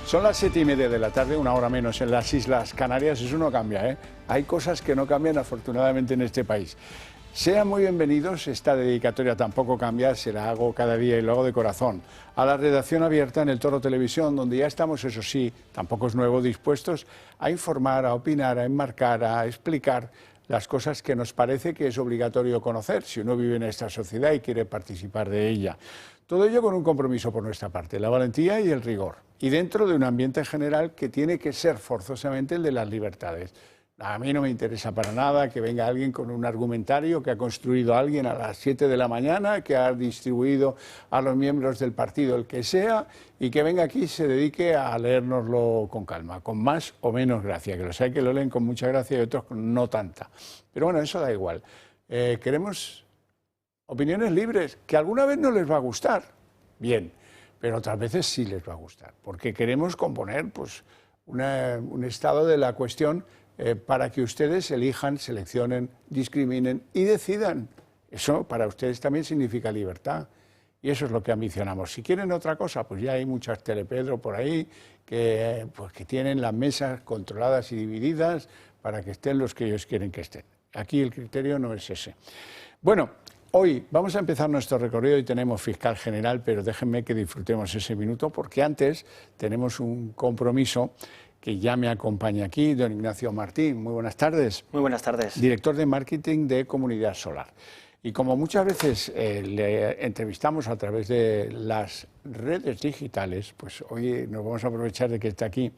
Son las 7:30 de la tarde, una hora menos en las Islas Canarias. Eso no cambia, ¿eh? Hay cosas que no cambian afortunadamente en este país. Sean muy bienvenidos, esta dedicatoria tampoco cambia, se la hago cada día y lo hago de corazón. A la redacción abierta en el Toro Televisión, donde ya estamos, eso sí, tampoco es nuevo, dispuestos a informar, a opinar, a enmarcar, a explicar las cosas que nos parece que es obligatorio conocer si uno vive en esta sociedad y quiere participar de ella. Todo ello con un compromiso por nuestra parte, la valentía y el rigor, y dentro de un ambiente general que tiene que ser forzosamente el de las libertades. A mí no me interesa para nada que venga alguien con un argumentario que ha construido alguien a las 7 de la mañana, que ha distribuido a los miembros del partido el que sea, y que venga aquí y se dedique a leérnoslo con calma, con más o menos gracia, que los hay que lo leen con mucha gracia y otros con no tanta. Pero bueno, eso da igual. Queremos opiniones libres, que alguna vez no les va a gustar, bien, pero otras veces sí les va a gustar, porque queremos componer pues, un estado de la cuestión para que ustedes elijan, seleccionen, discriminen y decidan. Eso para ustedes también significa libertad y eso es lo que ambicionamos. Si quieren otra cosa, pues ya hay muchas Telepedro por ahí que tienen las mesas controladas y divididas para que estén los que ellos quieren que estén. Aquí el criterio no es ese. Bueno, hoy vamos a empezar nuestro recorrido y tenemos fiscal general, pero déjenme que disfrutemos ese minuto porque antes tenemos un compromiso que ya me acompaña aquí, don Ignacio Martín. Muy buenas tardes. Muy buenas tardes. Director de Marketing de Comunidad Solar. Y como muchas veces le entrevistamos a través de las redes digitales, pues hoy nos vamos a aprovechar de que está aquí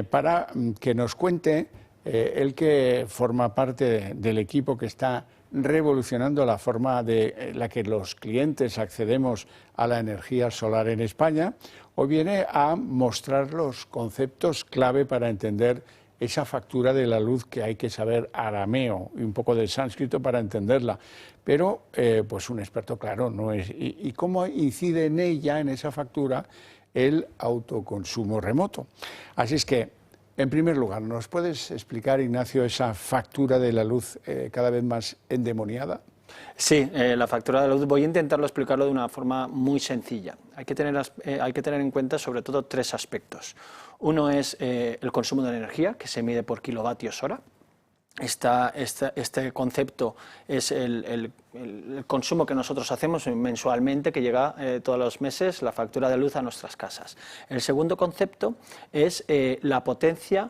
para que nos cuente, él que forma parte del equipo que está revolucionando la forma de la que los clientes accedemos a la energía solar en España. Hoy viene a mostrar los conceptos clave para entender esa factura de la luz que hay que saber arameo y un poco del sánscrito para entenderla. Pero pues un experto, claro, no es. Y cómo incide en ella, en esa factura, el autoconsumo remoto. Así es que, en primer lugar, ¿nos puedes explicar, Ignacio, esa factura de la luz cada vez más endemoniada? Sí, la factura de la luz, voy a intentarlo explicarlo de una forma muy sencilla. Hay que tener en cuenta sobre todo tres aspectos. Uno es el consumo de energía, que se mide por kilovatios hora. Este concepto es el consumo que nosotros hacemos mensualmente, que llega todos los meses la factura de luz a nuestras casas. El segundo concepto es la potencia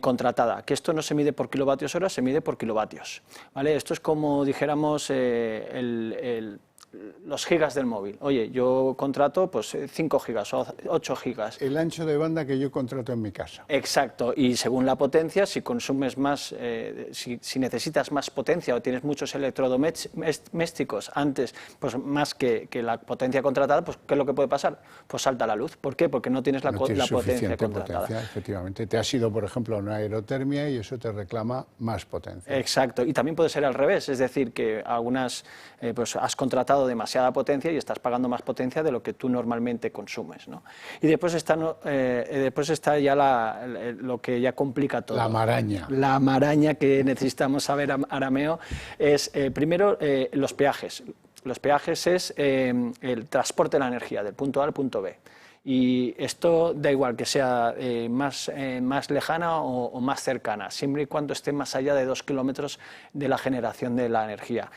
contratada, que esto no se mide por kilovatios hora, se mide por kilovatios, ¿vale? Esto es como dijéramos los gigas del móvil. Oye, yo contrato pues 5 gigas o 8 gigas. El ancho de banda que yo contrato en mi casa. Exacto, y según la potencia, si consumes más, si necesitas más potencia o tienes muchos electrodomésticos antes, pues más que la potencia contratada, pues ¿qué es lo que puede pasar? Pues salta la luz. ¿Por qué? Porque no tienes la potencia contratada. Efectivamente, te has ido, por ejemplo, a una aerotermia y eso te reclama más potencia. Exacto, y también puede ser al revés, es decir, que algunas, pues has contratado demasiada potencia y estás pagando más potencia de lo que tú normalmente consumes, ¿no? Y después está ya lo que ya complica todo. La maraña. La maraña que necesitamos saber arameo es, primero, los peajes. Los peajes es el transporte de la energía del punto A al punto B. Y esto da igual que sea más lejana o más cercana, siempre y cuando esté más allá de 2 kilómetros de la generación de la energía.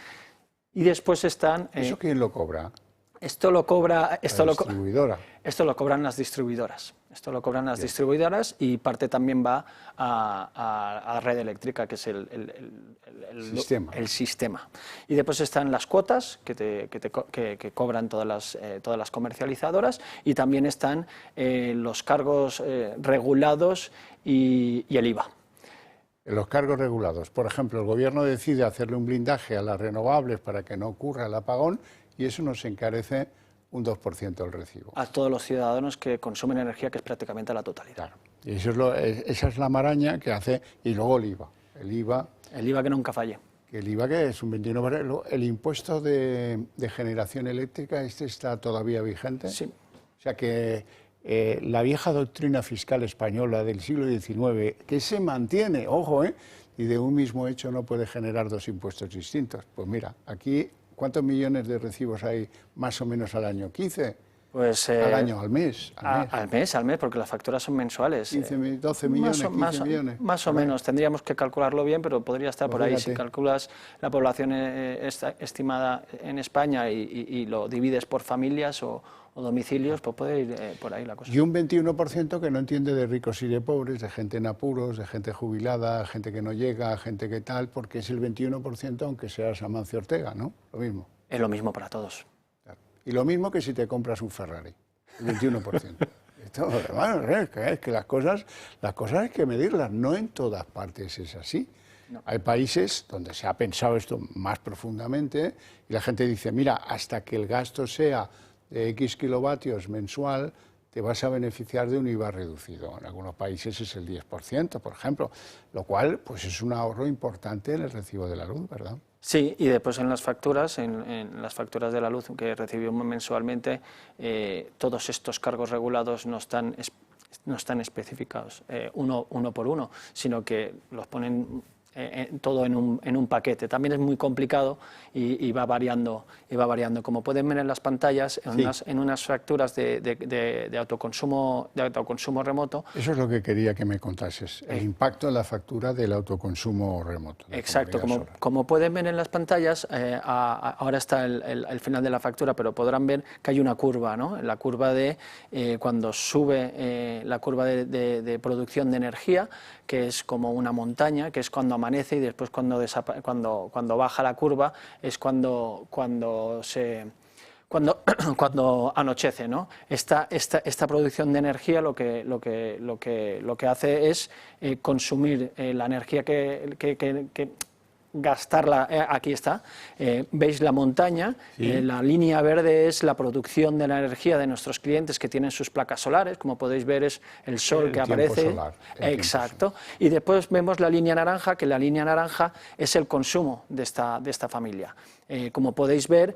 Y después están... ¿Eso quién lo cobra? Esto lo cobra... La distribuidora. Esto lo cobran las distribuidoras. Esto lo cobran las distribuidoras y parte también va a red eléctrica, que es el sistema. Y después están las cuotas que cobran todas las comercializadoras y también están los cargos regulados y el IVA. Los cargos regulados. Por ejemplo, el gobierno decide hacerle un blindaje a las renovables para que no ocurra el apagón y eso nos encarece un 2% el recibo. A todos los ciudadanos que consumen energía, que es prácticamente la totalidad. Claro. Y esa es la maraña que hace, y luego el IVA. El IVA que nunca falle. El IVA que es un 29%. ¿El impuesto de generación eléctrica está todavía vigente? Sí. O sea que la vieja doctrina fiscal española del siglo XIX, que se mantiene, ojo, y de un mismo hecho no puede generar dos impuestos distintos. Pues mira, aquí, ¿cuántos millones de recibos hay más o menos al año? ¿15? Pues, al año, al mes. Al mes, porque las facturas son mensuales. 12 millones, 15 millones. Más o menos, tendríamos que calcularlo bien, pero podría estar por ahí. Si calculas la población estimada en España y lo divides por familias o domicilios, pues puede ir por ahí la cosa. Y un 21% que no entiende de ricos y de pobres, de gente en apuros, de gente jubilada, gente que no llega, gente que tal, porque es el 21% aunque seas Amancio Ortega, ¿no? Lo mismo. Es lo mismo para todos. Y lo mismo que si te compras un Ferrari, el 21%. Esto, bueno, es que las cosas hay que medirlas, no en todas partes es así. No. Hay países donde se ha pensado esto más profundamente y la gente dice, mira, hasta que el gasto sea de X kilovatios mensual, te vas a beneficiar de un IVA reducido. En algunos países es el 10%, por ejemplo, lo cual pues es un ahorro importante en el recibo de la luz, ¿verdad? Sí, y después en las facturas, en las facturas de la luz que recibimos mensualmente, todos estos cargos regulados no están especificados uno por uno, sino que los ponen todo en un paquete. También es muy complicado y va variando. Como pueden ver en las pantallas, en unas facturas de autoconsumo remoto. Eso es lo que quería que me contases, el impacto en la factura del autoconsumo remoto. Exacto, como pueden ver en las pantallas, ahora está el final de la factura, pero podrán ver que hay una curva, ¿no? La curva de cuando sube la curva de producción de energía, que es como una montaña, que es cuando amanece, y después cuando baja la curva es cuando anochece, ¿no? Esta producción de energía lo que hace es consumir la energía que gastarla, aquí está, veis la montaña, sí. La línea verde es la producción de la energía de nuestros clientes que tienen sus placas solares, como podéis ver es el sol que aparece, solar, exacto, y después vemos la línea naranja, que la línea naranja es el consumo de esta familia. Como podéis ver,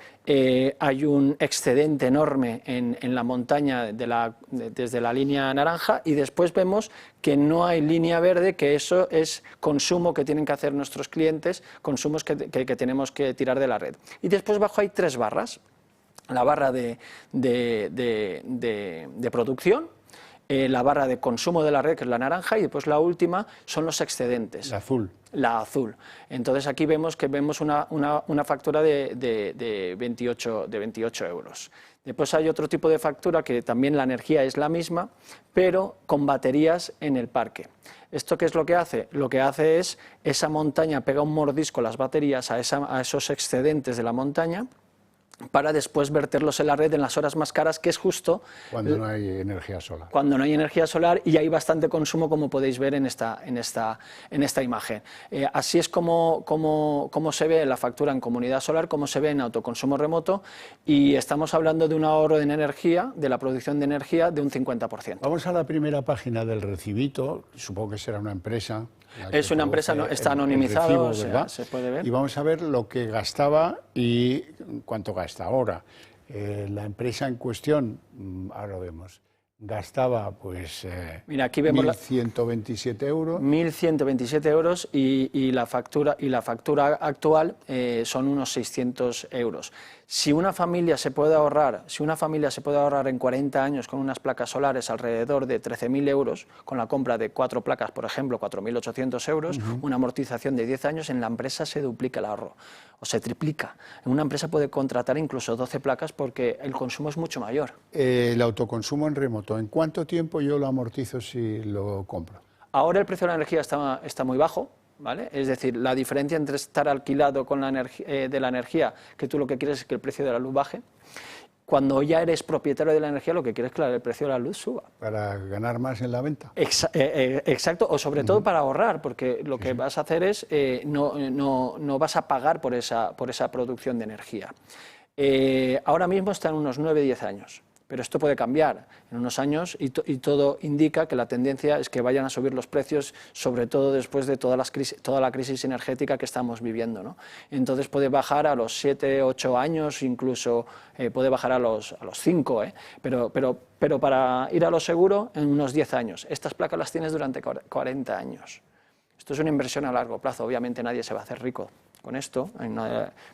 hay un excedente enorme en la montaña desde la línea naranja, y después vemos que no hay línea verde, que eso es consumo que tienen que hacer nuestros clientes, consumos que tenemos que tirar de la red. Y después abajo hay tres barras, la barra de producción, la barra de consumo de la red, que es la naranja, y después la última son los excedentes. La azul. La azul. Entonces aquí vemos una factura de 28 euros. Después hay otro tipo de factura que también la energía es la misma, pero con baterías en el parque. ¿Esto qué es lo que hace? Lo que hace es, esa montaña pega un mordisco las baterías a esos excedentes de la montaña, para después verterlos en la red en las horas más caras, que es justo cuando no hay energía solar. Cuando no hay energía solar y hay bastante consumo, como podéis ver en esta imagen. Así es como se ve la factura en comunidad solar, como se ve en autoconsumo remoto, y estamos hablando de un ahorro en energía, de la producción de energía, de un 50%. Vamos a la primera página del recibito, supongo que será una empresa. Es una empresa, está anonimizado, se puede ver. Y vamos a ver lo que gastaba y cuánto gasta ahora. La empresa en cuestión, ahora lo vemos, gastaba pues mira, aquí vemos 1.127 euros. 1.127 euros y la factura actual son unos 600 euros. Si una familia se puede ahorrar en 40 años con unas placas solares alrededor de 13.000 euros, con la compra de 4 placas, por ejemplo, 4.800 euros, una amortización de 10 años, en la empresa se duplica el ahorro, o se triplica. En una empresa puede contratar incluso 12 placas porque el consumo es mucho mayor. El autoconsumo en remoto, ¿en cuánto tiempo yo lo amortizo si lo compro? Ahora el precio de la energía está muy bajo, ¿vale? Es decir, la diferencia entre estar alquilado con la energía, que tú lo que quieres es que el precio de la luz baje. Cuando ya eres propietario de la energía, lo que quieres es que el precio de la luz suba. Para ganar más en la venta. Exacto, o sobre todo para ahorrar, porque lo que vas a hacer es, no vas a pagar por esa producción de energía. Ahora mismo está en unos 9-10 años. Pero esto puede cambiar en unos años y todo indica que la tendencia es que vayan a subir los precios, sobre todo después de toda la crisis energética que estamos viviendo, ¿no? Entonces puede bajar a los 7-8 años, incluso puede bajar a los 5, pero para ir a lo seguro en unos 10 años. Estas placas las tienes durante 40 años. Esto es una inversión a largo plazo, obviamente nadie se va a hacer rico con esto,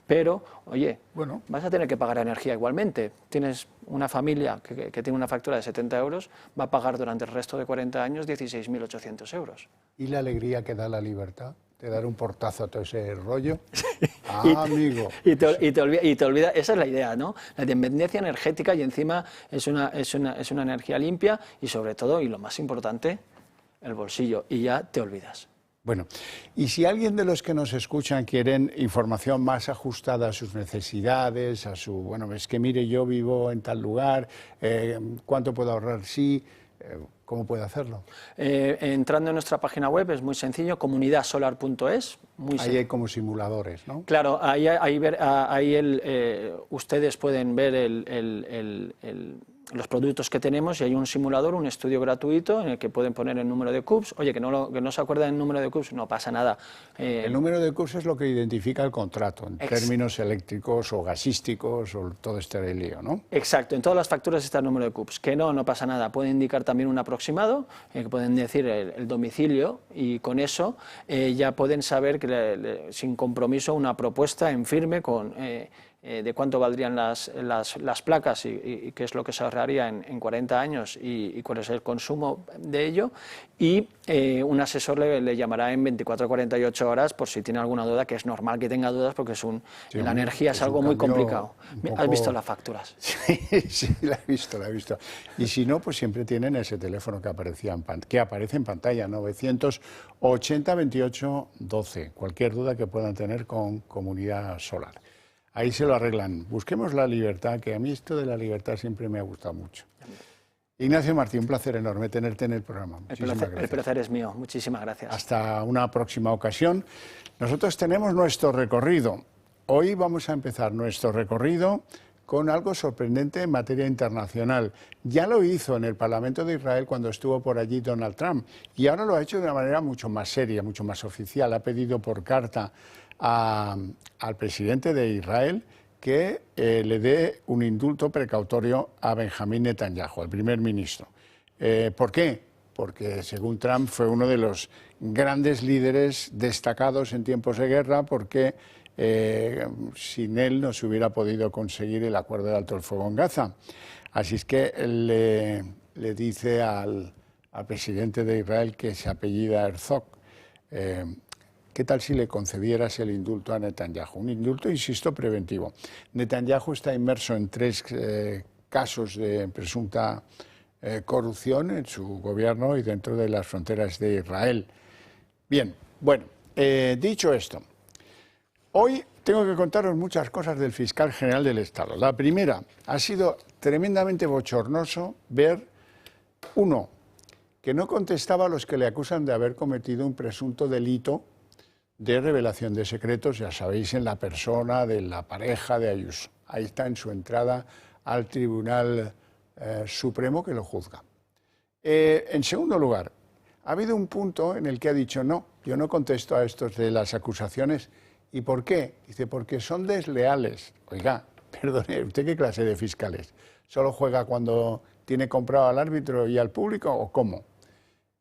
pero, oye, bueno, vas a tener que pagar energía igualmente. Tienes una familia que tiene una factura de 70 euros, va a pagar durante el resto de 40 años 16.800 euros. ¿Y la alegría que da la libertad? ¿De dar un portazo a todo ese rollo? Ah, amigo. Y te olvida, esa es la idea, ¿no? La independencia energética, y encima es una energía limpia y sobre todo, y lo más importante, el bolsillo, y ya te olvidas. Bueno, y si alguien de los que nos escuchan quieren información más ajustada a sus necesidades, a su, bueno, es que mire, yo vivo en tal lugar, ¿cuánto puedo ahorrar? Sí, ¿cómo puede hacerlo? Entrando en nuestra página web es muy sencillo, comunidadsolar.es. Ahí hay como simuladores, ¿no? Claro, ustedes pueden ver los productos que tenemos y hay un simulador, un estudio gratuito en el que pueden poner el número de CUPS. Oye, que no se acuerdan el número de CUPS, no pasa nada. El número de CUPS es lo que identifica el contrato, en términos eléctricos o gasísticos o todo este lío, ¿no? Exacto, en todas las facturas está el número de CUPS. Que no pasa nada, pueden indicar también un aproximado, que pueden decir el domicilio y con eso ya pueden saber que sin compromiso una propuesta en firme con... de cuánto valdrían las placas y qué es lo que se ahorraría en 40 años y cuál es el consumo de ello, y un asesor le llamará en 24 o 48 horas por si tiene alguna duda, que es normal que tenga dudas porque la energía es algo muy complicado. ¿Has visto las facturas? Sí, la he visto. Y si no, pues siempre tienen ese teléfono que aparece en pantalla, 980 28 12, cualquier duda que puedan tener con Comunidad Solar. Ahí se lo arreglan. Busquemos la libertad, que a mí esto de la libertad siempre me ha gustado mucho. Ignacio Martí, un placer enorme tenerte en el programa. El placer es mío. Muchísimas gracias. Hasta una próxima ocasión. Nosotros tenemos nuestro recorrido. Hoy vamos a empezar nuestro recorrido con algo sorprendente en materia internacional. Ya lo hizo en el Parlamento de Israel cuando estuvo por allí Donald Trump y ahora lo ha hecho de una manera mucho más seria, mucho más oficial. Ha pedido por carta al presidente de Israel que le dé un indulto precautorio a Benjamín Netanyahu, al primer ministro. ¿Por qué? Porque según Trump fue uno de los grandes líderes destacados en tiempos de guerra, porque sin él no se hubiera podido conseguir el acuerdo de alto el fuego en Gaza. Así es que le dice al presidente de Israel, que se apellida Herzog, ¿qué tal si le concedieras el indulto a Netanyahu? Un indulto, insisto, preventivo. Netanyahu está inmerso en 3 casos de presunta corrupción en su gobierno y dentro de las fronteras de Israel. Bien, bueno, dicho esto, hoy tengo que contaros muchas cosas del fiscal general del Estado. La primera, ha sido tremendamente bochornoso ver, uno, que no contestaba a los que le acusan de haber cometido un presunto delito de revelación de secretos, ya sabéis, en la persona de la pareja de Ayuso. Ahí está en su entrada al Tribunal Supremo que lo juzga. En segundo lugar, ha habido un punto en el que ha dicho no, yo no contesto a estos de las acusaciones. ¿Y por qué? Dice, porque son desleales. Oiga, perdone, ¿usted qué clase de fiscales? ¿Solo juega cuando tiene comprado al árbitro y al público o cómo?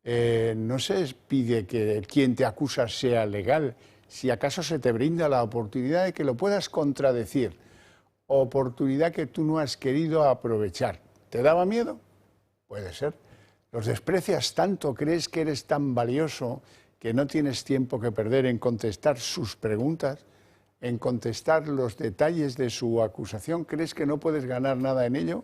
No se pide que quien te acusa sea legal, si acaso se te brinda la oportunidad de que lo puedas contradecir, oportunidad que tú no has querido aprovechar. ¿Te daba miedo? Puede ser. ¿Los desprecias tanto, crees que eres tan valioso que no tienes tiempo que perder en contestar sus preguntas, en contestar los detalles de su acusación? ¿Crees que no puedes ganar nada en ello?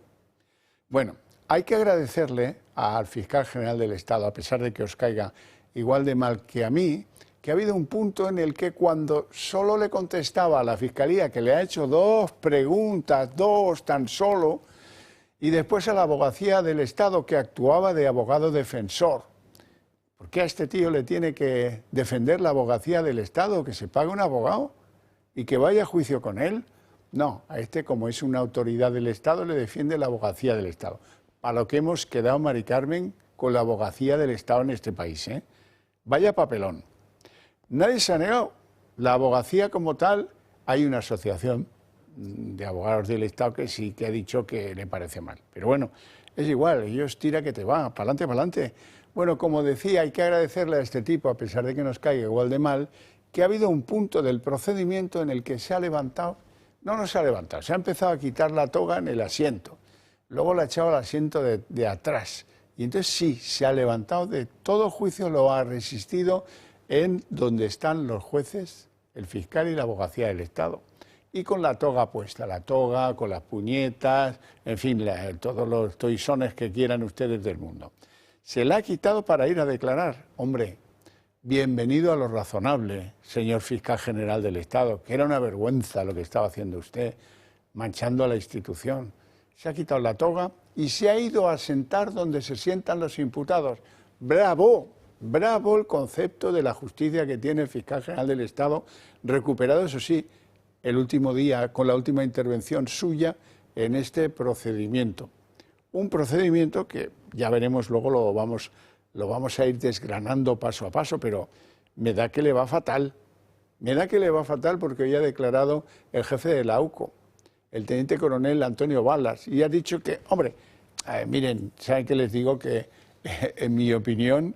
Bueno, hay que agradecerle al fiscal general del Estado, a pesar de que os caiga igual de mal que a mí, que ha habido un punto en el que cuando solo le contestaba a la Fiscalía, que le ha hecho 2 preguntas, 2 tan solo, y después a la Abogacía del Estado, que actuaba de abogado defensor. ¿Por qué a este tío le tiene que defender la Abogacía del Estado, que se pague un abogado y que vaya a juicio con él? No, a este, como es una autoridad del Estado, le defiende la Abogacía del Estado. A lo que hemos quedado, Mari Carmen, con la Abogacía del Estado en este país, ¿eh? Vaya papelón. Nadie se ha negado. La abogacía como tal, hay una asociación de abogados del Estado que sí que ha dicho que le parece mal. Pero bueno, es igual, ellos tira que te va, para adelante, para adelante. Bueno, como decía, hay que agradecerle a este tipo, a pesar de que nos caiga igual de mal, que ha habido un punto del procedimiento en el que se ha levantado, no se ha levantado, se ha empezado a quitar la toga en el asiento, luego la ha echado al asiento de atrás, y entonces sí, se ha levantado de todo juicio, lo ha resistido en donde están los jueces, el fiscal y la abogacía del Estado. Y con la toga puesta, la toga, con las puñetas, en fin, todos los toisones que quieran ustedes del mundo. Se la ha quitado para ir a declarar. Hombre, bienvenido a lo razonable, señor fiscal general del Estado, que era una vergüenza lo que estaba haciendo usted, manchando a la institución. Se ha quitado la toga y se ha ido a sentar donde se sientan los imputados. ¡Bravo! Bravo el concepto de la justicia que tiene el fiscal general del Estado, recuperado, eso sí, el último día, con la última intervención suya en este procedimiento. Un procedimiento que ya veremos luego, lo vamos a ir desgranando paso a paso, pero me da que le va fatal. Me da que le va fatal porque hoy ha declarado el jefe de la AUCO, el teniente coronel Antonio Balas, y ha dicho que, hombre, miren, ¿saben qué les digo? Que en mi opinión,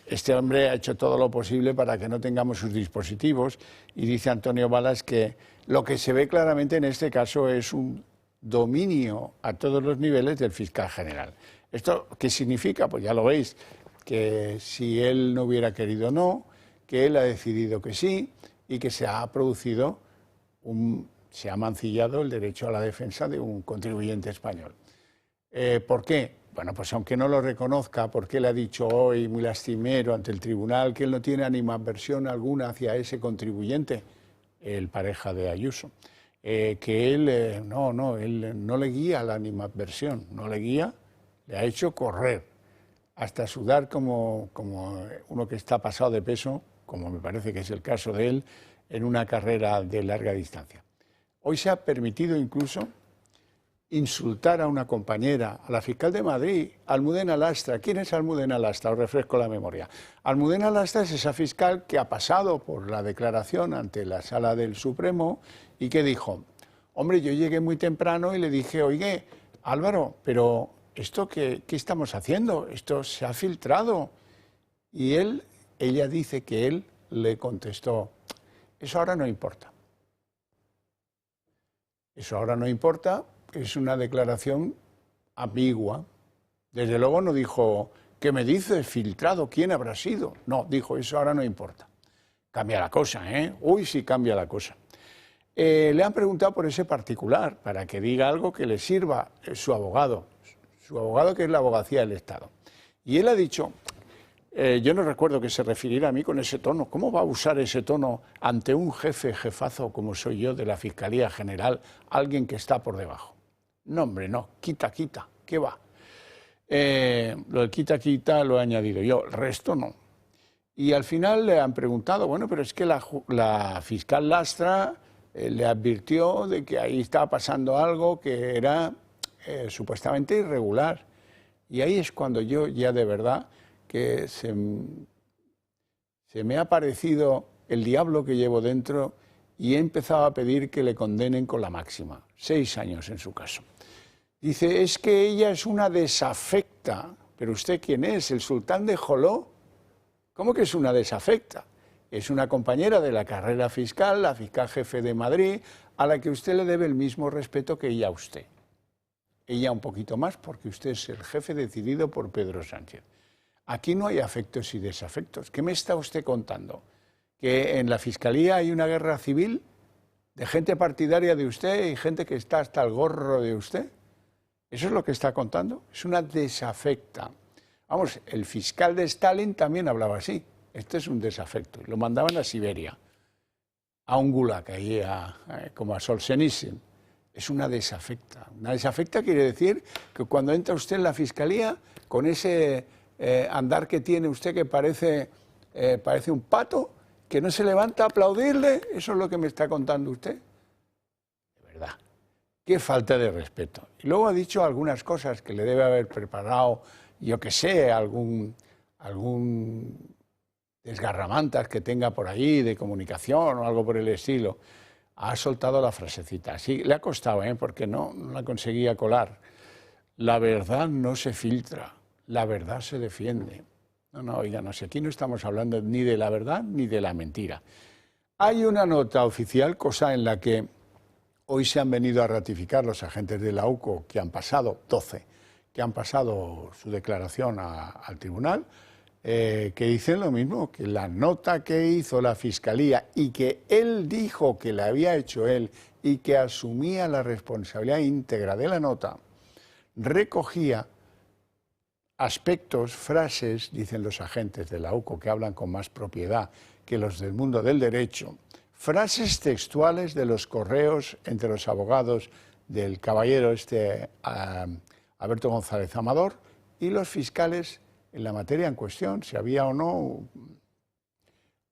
este hombre ha hecho todo lo posible para que no tengamos sus dispositivos, y dice Antonio Balas que lo que se ve claramente en este caso es un dominio a todos los niveles del fiscal general. ¿Esto qué significa? Pues ya lo veis, que si él no hubiera querido no, que él ha decidido que sí, y que se ha producido se ha mancillado el derecho a la defensa de un contribuyente español. ¿Por qué? Bueno, pues aunque no lo reconozca, porque él ha dicho hoy, muy lastimero ante el tribunal, que él no tiene animadversión alguna hacia ese contribuyente, el pareja de Ayuso, que él, él no le guía la animadversión, no le guía, le ha hecho correr, hasta sudar como uno que está pasado de peso, como me parece que es el caso de él, en una carrera de larga distancia. Hoy se ha permitido incluso insultar a una compañera, a la fiscal de Madrid, Almudena Lastra. ¿Quién es Almudena Lastra? Os refresco la memoria. Almudena Lastra es esa fiscal que ha pasado por la declaración ante la Sala del Supremo y que dijo, hombre, yo llegué muy temprano y le dije, oye, Álvaro, pero ¿esto qué estamos haciendo? Esto se ha filtrado. Y ella dice que él le contestó, eso ahora no importa. Eso ahora no importa. Es una declaración ambigua. Desde luego no dijo, ¿qué me dices? Filtrado, ¿quién habrá sido? No, dijo, eso ahora no importa. Cambia la cosa, ¿eh? Uy, sí cambia la cosa. Le han preguntado por ese particular, para que diga algo que le sirva su abogado que es la abogacía del Estado. Y él ha dicho, yo no recuerdo que se refiriera a mí con ese tono. ¿Cómo va a usar ese tono ante un jefazo como soy yo de la Fiscalía General, alguien que está por debajo? No, hombre, no, quita, ¿qué va? Lo del quita lo he añadido yo, el resto no. Y al final le han preguntado, bueno, pero es que la fiscal Lastra le advirtió de que ahí estaba pasando algo que era supuestamente irregular. Y ahí es cuando yo ya de verdad que se me ha parecido el diablo que llevo dentro y he empezado a pedir que le condenen con la máxima, 6 años en su caso. Dice, es que ella es una desafecta. ¿Pero usted quién es? ¿El sultán de Joló? ¿Cómo que es una desafecta? Es una compañera de la carrera fiscal, la fiscal jefe de Madrid, a la que usted le debe el mismo respeto que ella a usted. Ella un poquito más porque usted es el jefe decidido por Pedro Sánchez. Aquí no hay afectos y desafectos. ¿Qué me está usted contando? ¿Que en la Fiscalía hay una guerra civil de gente partidaria de usted y gente que está hasta el gorro de usted? ¿Eso es lo que está contando? Es una desafecta. Vamos, el fiscal de Stalin también hablaba así. Este es un desafecto. Lo mandaban a Siberia, a un gulag, ahí como a Solzhenitsyn. Es una desafecta. Una desafecta quiere decir que cuando entra usted en la Fiscalía, con ese andar que tiene usted que parece un pato, que no se levanta a aplaudirle, eso es lo que me está contando usted. De verdad. Qué falta de respeto. Y luego ha dicho algunas cosas que le debe haber preparado, yo que sé, algún desgarramantas que tenga por ahí de comunicación o algo por el estilo. Ha soltado la frasecita. Sí, le ha costado, porque no la conseguía colar. la verdad no se filtra, la verdad se defiende. No, oiga, no sé, aquí no estamos hablando ni de la verdad ni de la mentira. Hay una nota oficial, cosa en la que hoy se han venido a ratificar los agentes de la UCO, que han pasado, 12, que han pasado su declaración al tribunal, que dicen lo mismo, que la nota que hizo la Fiscalía y que él dijo que la había hecho él y que asumía la responsabilidad íntegra de la nota, recogía aspectos, frases, dicen los agentes de la UCO, que hablan con más propiedad que los del mundo del derecho, frases textuales de los correos entre los abogados del caballero Alberto González Amador y los fiscales en la materia en cuestión, si había o no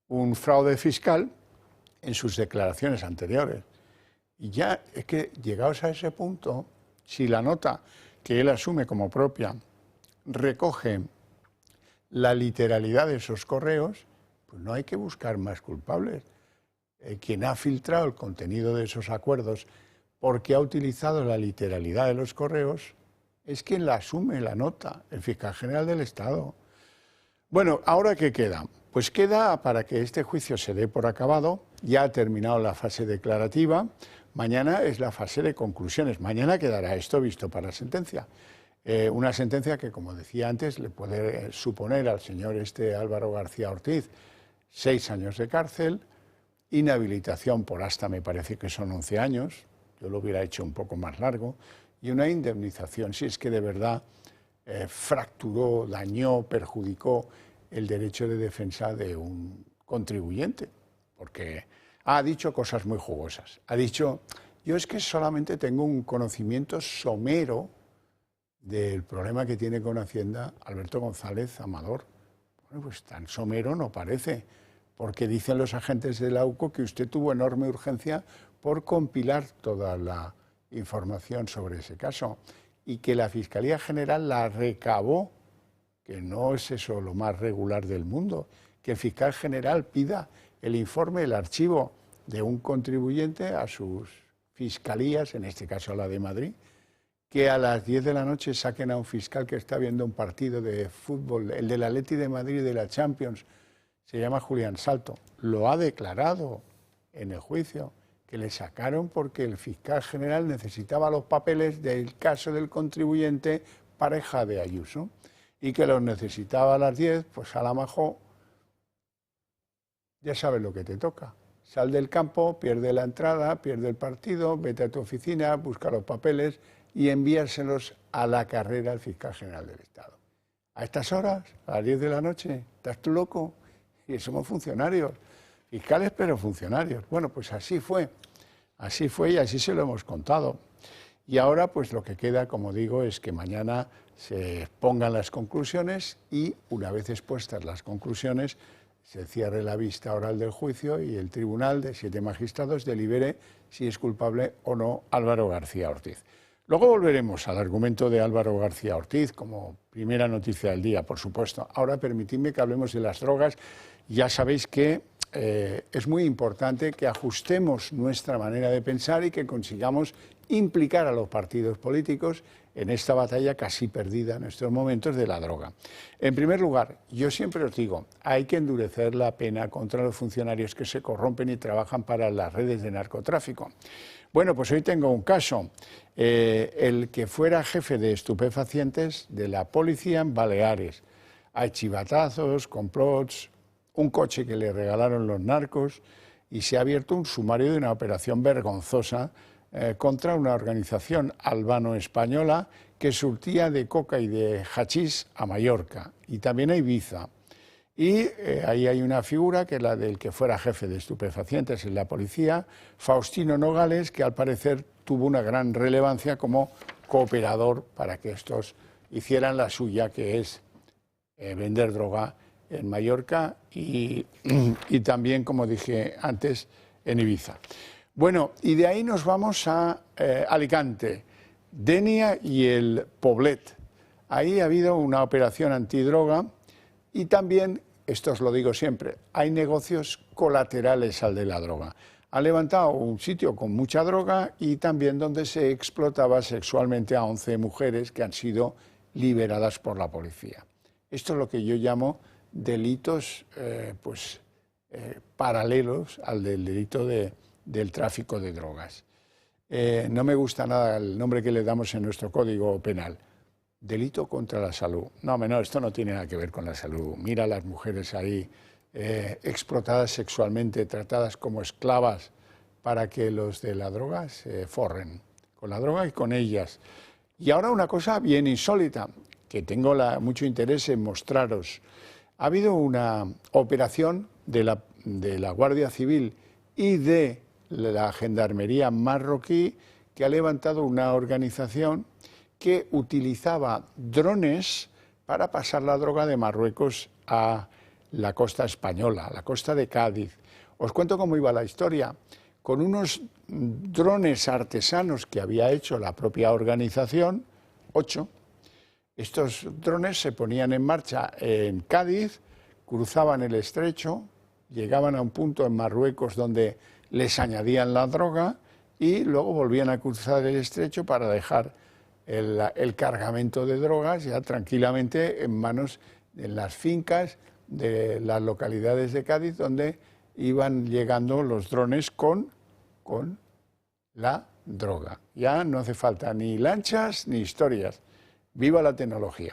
un fraude fiscal en sus declaraciones anteriores. Y ya es que, llegados a ese punto, si la nota que él asume como propia recoge la literalidad de esos correos, pues no hay que buscar más culpables. Quien ha filtrado el contenido de esos acuerdos porque ha utilizado la literalidad de los correos es quien la asume, la nota, el fiscal general del Estado. Bueno, ¿ahora qué queda? Pues queda, para que este juicio se dé por acabado, ya ha terminado la fase declarativa, mañana es la fase de conclusiones, mañana quedará esto visto para sentencia. Una sentencia que, como decía antes, le puede suponer al señor Álvaro García Ortiz 6 años de cárcel, inhabilitación por hasta, me parece que son 11 años, yo lo hubiera hecho un poco más largo, y una indemnización si es que de verdad fracturó, dañó, perjudicó el derecho de defensa de un contribuyente, porque ha dicho cosas muy jugosas. Ha dicho, yo es que solamente tengo un conocimiento somero del problema que tiene con Hacienda Alberto González Amador. Bueno, pues tan somero no parece, porque dicen los agentes de la UCO que usted tuvo enorme urgencia por compilar toda la información sobre ese caso y que la Fiscalía General la recabó, que no es eso lo más regular del mundo, que el fiscal general pida el informe, el archivo de un contribuyente a sus fiscalías, en este caso a la de Madrid, que a las 10 de la noche saquen a un fiscal que está viendo un partido de fútbol, el del Atleti de Madrid y de la Champions, se llama Julián Salto, lo ha declarado en el juicio, que le sacaron porque el fiscal general necesitaba los papeles del caso del contribuyente Pareja de Ayuso y que los necesitaba a las 10, pues a la mejor ya sabes lo que te toca. Sal del campo, pierde la entrada, pierde el partido, vete a tu oficina, busca los papeles y enviárselos a la carrera al fiscal general del Estado. A estas horas, a las 10 de la noche, ¿estás tú loco? Y somos funcionarios, fiscales pero funcionarios. Bueno, pues así fue y así se lo hemos contado. Y ahora pues lo que queda, como digo, es que mañana se pongan las conclusiones y una vez expuestas las conclusiones se cierre la vista oral del juicio y el tribunal de 7 magistrados delibere si es culpable o no Álvaro García Ortiz. Luego volveremos al argumento de Álvaro García Ortiz como primera noticia del día, por supuesto. Ahora permitidme que hablemos de las drogas. Ya sabéis que es muy importante que ajustemos nuestra manera de pensar y que consigamos implicar a los partidos políticos en esta batalla casi perdida en estos momentos de la droga. En primer lugar, yo siempre os digo, hay que endurecer la pena contra los funcionarios que se corrompen y trabajan para las redes de narcotráfico. Bueno, pues hoy tengo un caso, el que fuera jefe de estupefacientes de la policía en Baleares. Hay chivatazos, complots, un coche que le regalaron los narcos y se ha abierto un sumario de una operación vergonzosa contra una organización albano-española que surtía de coca y de hachís a Mallorca y también a Ibiza. Y ahí hay una figura que es la del que fuera jefe de estupefacientes en la policía, Faustino Nogales, que al parecer tuvo una gran relevancia como cooperador para que estos hicieran la suya, que es vender droga en Mallorca y también, como dije antes, en Ibiza. Bueno, y de ahí nos vamos a Alicante, Denia y el Poblet. Ahí ha habido una operación antidroga y también, esto os lo digo siempre, hay negocios colaterales al de la droga. Han levantado un sitio con mucha droga y también donde se explotaba sexualmente a 11 mujeres que han sido liberadas por la policía. Esto es lo que yo llamo delitos paralelos al del delito del tráfico de drogas. No me gusta nada el nombre que le damos en nuestro código penal. Delito contra la salud. No, esto no tiene nada que ver con la salud. Mira a las mujeres ahí explotadas sexualmente, tratadas como esclavas para que los de la droga se forren con la droga y con ellas. Y ahora una cosa bien insólita, que tengo mucho interés en mostraros. Ha habido una operación de la Guardia Civil y de la Gendarmería marroquí que ha levantado una organización que utilizaba drones para pasar la droga de Marruecos a la costa española, a la costa de Cádiz. Os cuento cómo iba la historia. Con unos drones artesanos que había hecho la propia organización, 8, estos drones se ponían en marcha en Cádiz, cruzaban el estrecho, llegaban a un punto en Marruecos donde les añadían la droga y luego volvían a cruzar el estrecho para dejar el cargamento de drogas ya tranquilamente en manos de las fincas de las localidades de Cádiz donde iban llegando los drones con la droga. Ya no hace falta ni lanchas ni historias. ¡Viva la tecnología!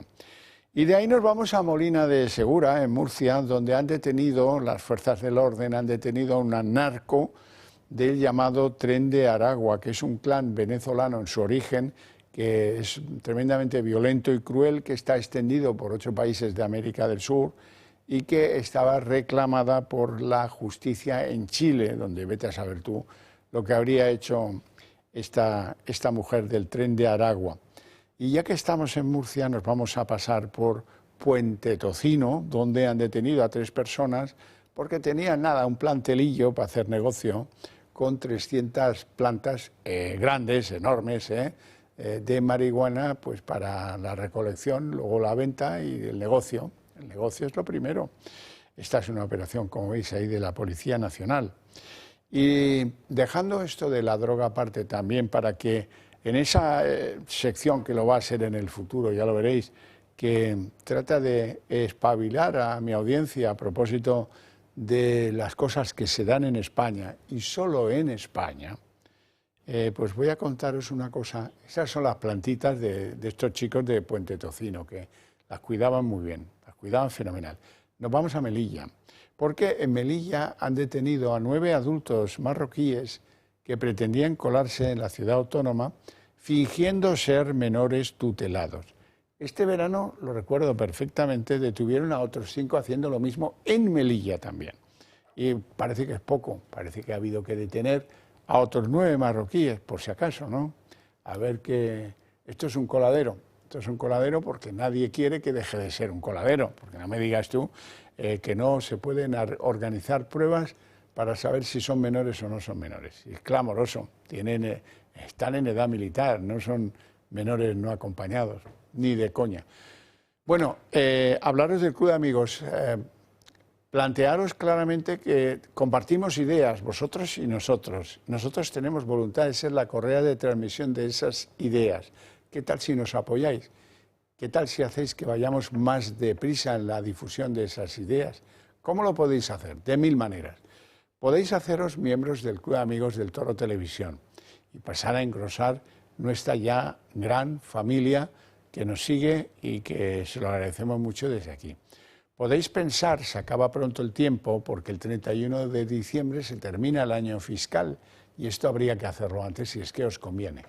Y de ahí nos vamos a Molina de Segura, en Murcia, donde han detenido, las fuerzas del orden, han detenido a una narco del llamado Tren de Aragua, que es un clan venezolano en su origen, que es tremendamente violento y cruel, que está extendido por 8 países de América del Sur y que estaba reclamada por la justicia en Chile, donde vete a saber tú lo que habría hecho esta mujer del Tren de Aragua. Y ya que estamos en Murcia, nos vamos a pasar por Puente Tocino, donde han detenido a 3 personas porque tenían un plantelillo para hacer negocio con 300 plantas grandes, enormes, de marihuana, pues para la recolección, luego la venta y el negocio. El negocio es lo primero. Esta es una operación, como veis ahí, de la Policía Nacional. Y dejando esto de la droga aparte también para que en esa sección que lo va a ser en el futuro, ya lo veréis, que trata de espabilar a mi audiencia a propósito de las cosas que se dan en España y solo en España, pues voy a contaros una cosa. Esas son las plantitas de estos chicos de Puente Tocino, que las cuidaban muy bien, las cuidaban fenomenal. Nos vamos a Melilla, porque en Melilla han detenido a 9 adultos marroquíes que pretendían colarse en la ciudad autónoma fingiendo ser menores tutelados. Este verano, lo recuerdo perfectamente, detuvieron a otros 5 haciendo lo mismo en Melilla también. Y parece que es poco, parece que ha habido que detener a otros 9 marroquíes, por si acaso, ¿no? A ver que esto es un coladero. Esto es un coladero porque nadie quiere que deje de ser un coladero, porque no me digas tú que no se pueden organizar pruebas para saber si son menores o no son menores. Y es clamoroso, están en edad militar, no son menores no acompañados, ni de coña. Bueno, hablaros del Club de Amigos, plantearos claramente que compartimos ideas, vosotros y nosotros. Nosotros tenemos voluntad de ser la correa de transmisión de esas ideas. ¿Qué tal si nos apoyáis? ¿Qué tal si hacéis que vayamos más deprisa en la difusión de esas ideas? ¿Cómo lo podéis hacer? De 1000 maneras. Podéis haceros miembros del Club de Amigos del Toro Televisión y pasar a engrosar nuestra ya gran familia que nos sigue y que se lo agradecemos mucho desde aquí. Podéis pensar, se acaba pronto el tiempo, porque el 31 de diciembre se termina el año fiscal y esto habría que hacerlo antes si es que os conviene.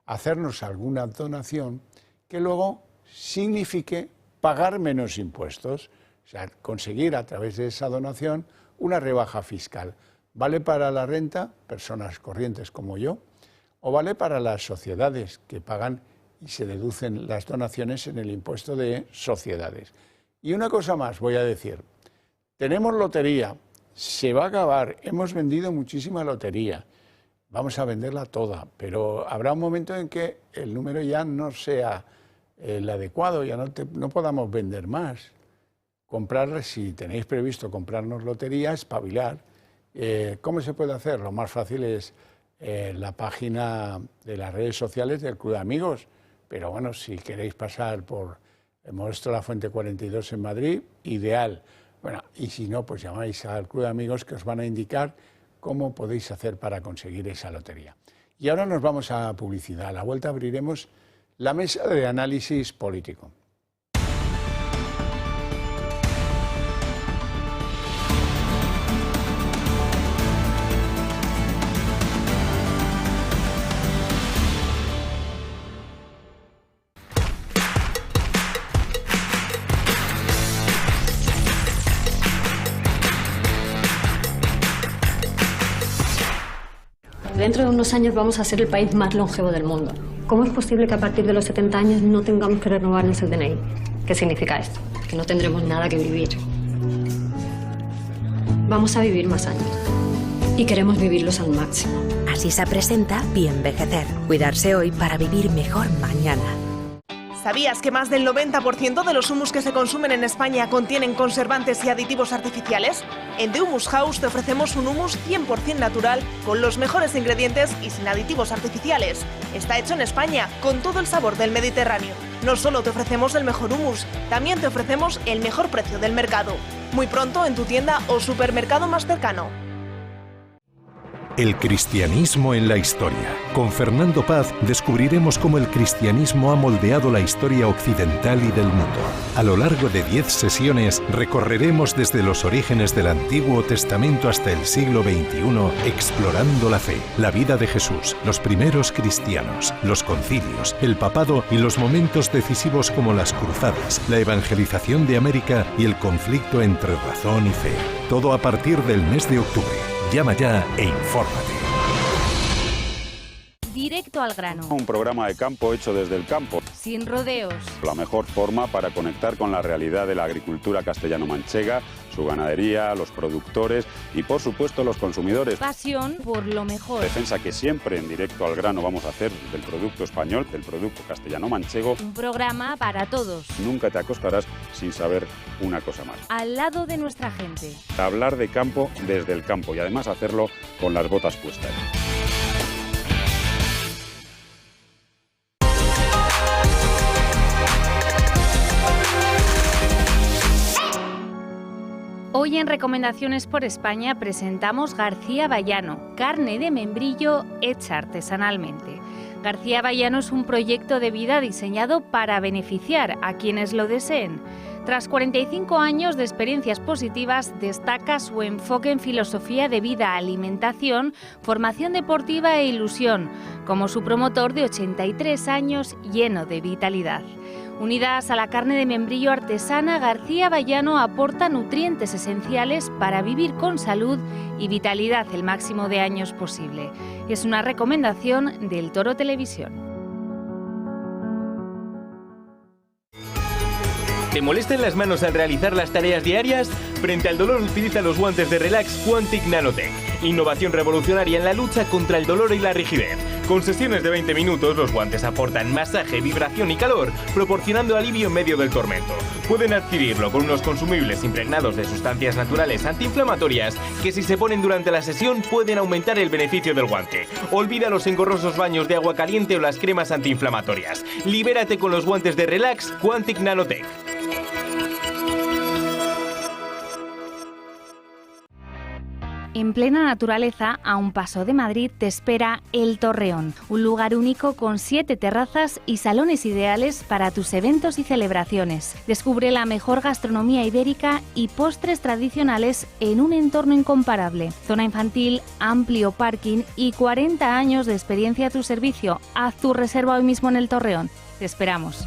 Hacernos alguna donación que luego signifique pagar menos impuestos, o sea, conseguir a través de esa donación una rebaja fiscal. ¿Vale para la renta, personas corrientes como yo, o vale para las sociedades que pagan y se deducen las donaciones en el impuesto de sociedades? Y una cosa más voy a decir, tenemos lotería, se va a acabar, hemos vendido muchísima lotería, vamos a venderla toda, pero habrá un momento en que el número ya no sea el adecuado, ya no podamos vender más. Comprar, si tenéis previsto comprarnos lotería, espabilar ¿Cómo se puede hacer? Lo más fácil es la página de las redes sociales del Club de Amigos, pero bueno, si queréis pasar por Modesto Lafuente 42 en Madrid, ideal. Bueno, y si no, pues llamáis al Club de Amigos, que os van a indicar cómo podéis hacer para conseguir esa lotería. Y ahora nos vamos a publicidad. A la vuelta abriremos la mesa de análisis político. Dentro de unos años vamos a ser el país más longevo del mundo. ¿Cómo es posible que a partir de los 70 años no tengamos que renovarnos el DNI? ¿Qué significa esto? Que no tendremos nada que vivir. Vamos a vivir más años. Y queremos vivirlos al máximo. Así se presenta Bienvejecer. Cuidarse hoy para vivir mejor mañana. ¿Sabías que más del 90% de los humus que se consumen en España contienen conservantes y aditivos artificiales? En The Humus House te ofrecemos un humus 100% natural, con los mejores ingredientes y sin aditivos artificiales. Está hecho en España, con todo el sabor del Mediterráneo. No solo te ofrecemos el mejor humus, también te ofrecemos el mejor precio del mercado. Muy pronto en tu tienda o supermercado más cercano. El cristianismo en la historia. Con Fernando Paz descubriremos cómo el cristianismo ha moldeado la historia occidental y del mundo. A lo largo de 10 sesiones recorreremos desde los orígenes del Antiguo Testamento hasta el siglo XXI, explorando la fe, la vida de Jesús, los primeros cristianos, los concilios, el papado y los momentos decisivos como las cruzadas, la evangelización de América y el conflicto entre razón y fe. Todo a partir del mes de octubre. Llama ya e infórmate. Directo al grano. Un programa de campo hecho desde el campo. Sin rodeos. La mejor forma para conectar con la realidad de la agricultura castellano-manchega, su ganadería, los productores y, por supuesto, los consumidores. Pasión por lo mejor. Defensa que siempre en Directo al grano vamos a hacer del producto español, del producto castellano-manchego. Un programa para todos. Nunca te acostarás sin saber una cosa más. Al lado de nuestra gente. Hablar de campo desde el campo y además hacerlo con las botas puestas. Hoy en Recomendaciones por España presentamos García Bayano, carne de membrillo hecha artesanalmente. García Bayano es un proyecto de vida diseñado para beneficiar a quienes lo deseen. Tras 45 años de experiencias positivas, destaca su enfoque en filosofía de vida, alimentación, formación deportiva e ilusión, como su promotor de 83 años lleno de vitalidad. Unidas a la carne de membrillo artesana, García Bayano aporta nutrientes esenciales para vivir con salud y vitalidad el máximo de años posible. Es una recomendación del Toro Televisión. ¿Te molestan las manos al realizar las tareas diarias? Frente al dolor utiliza los guantes de Relax Quantic Nanotech. Innovación revolucionaria en la lucha contra el dolor y la rigidez. Con sesiones de 20 minutos, los guantes aportan masaje, vibración y calor, proporcionando alivio en medio del tormento. Pueden adquirirlo con unos consumibles impregnados de sustancias naturales antiinflamatorias que, si se ponen durante la sesión, pueden aumentar el beneficio del guante. Olvida los engorrosos baños de agua caliente o las cremas antiinflamatorias. Libérate con los guantes de Relax Quantic Nanotech. En plena naturaleza, a un paso de Madrid, te espera El Torreón, un lugar único con 7 terrazas y salones ideales para tus eventos y celebraciones. Descubre la mejor gastronomía ibérica y postres tradicionales en un entorno incomparable. Zona infantil, amplio parking y 40 años de experiencia a tu servicio. Haz tu reserva hoy mismo en El Torreón. Te esperamos.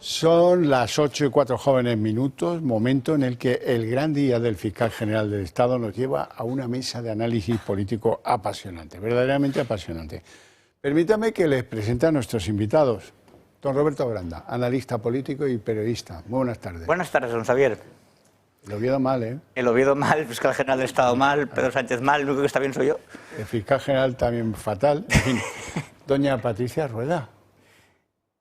Son las 8:04 jóvenes minutos, momento en el que el gran día del fiscal general del Estado nos lleva a una mesa de análisis político apasionante, verdaderamente apasionante. Permítame que les presente a nuestros invitados. Don Roberto Granda, analista político y periodista. Muy buenas tardes. Buenas tardes, don Xavier. El Oviedo mal, ¿eh? El Oviedo mal, el fiscal general del Estado mal, Pedro Sánchez mal, el único que está bien soy yo. El fiscal general también fatal. En fin, doña Patricia Rueda.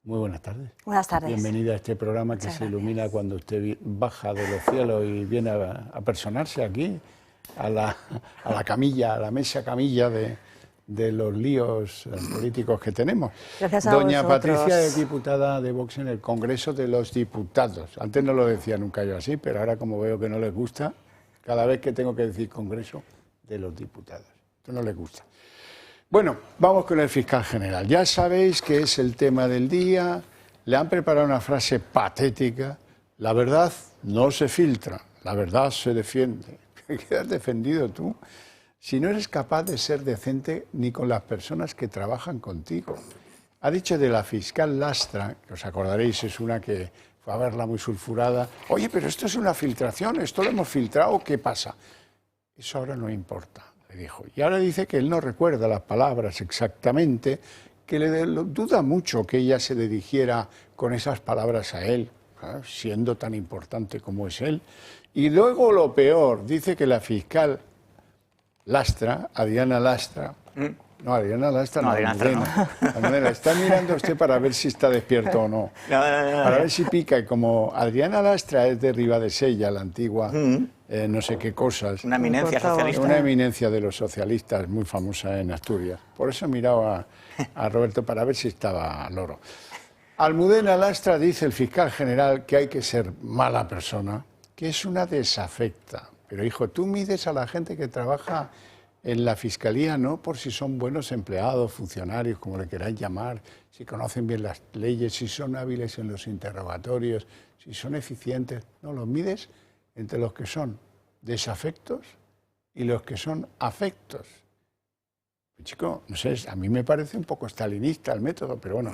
Muy buenas tardes. Buenas tardes. Bienvenida a este programa que se ilumina cuando usted baja de los cielos y viene a personarse aquí, a la camilla, a la mesa camilla de los líos políticos que tenemos. Gracias a Doña vosotros. Patricia es diputada de Vox en el Congreso de los Diputados. Antes no lo decía nunca yo así, pero ahora como veo que no les gusta, cada vez que tengo que decir Congreso de los Diputados. Esto no les gusta. Bueno, vamos con el fiscal general. Ya sabéis que es el tema del día. Le han preparado una frase patética. La verdad no se filtra, la verdad se defiende. ¿Qué has defendido tú? Si no eres capaz de ser decente ni con las personas que trabajan contigo. Ha dicho de la fiscal Lastra, que os acordaréis, es una que fue a verla muy sulfurada. Oye, pero esto es una filtración, esto lo hemos filtrado, ¿qué pasa? Eso ahora no importa, le dijo. Y ahora dice que él no recuerda las palabras exactamente, que le duda mucho que ella se dirigiera con esas palabras a él, siendo tan importante como es él. Y luego lo peor, dice que la fiscal Lastra, Adriana Lastra, no, Adriana Lastra no, Almudena, está mirando usted para ver si está despierto o no, para ver si pica, y como Adriana Lastra es de Ribadesella, la antigua, no sé qué cosas. Una eminencia socialista. Una eminencia de los socialistas, muy famosa en Asturias. Por eso miraba a Roberto para ver si estaba loro. Almudena Lastra dice el fiscal general que hay que ser mala persona, que es una desafecta. Pero hijo, tú mides a la gente que trabaja en la Fiscalía no por si son buenos empleados, funcionarios, como le queráis llamar, si conocen bien las leyes, si son hábiles en los interrogatorios, si son eficientes. No, los mides entre los que son desafectos y los que son afectos. Chico, no sé, a mí me parece un poco stalinista el método, pero bueno.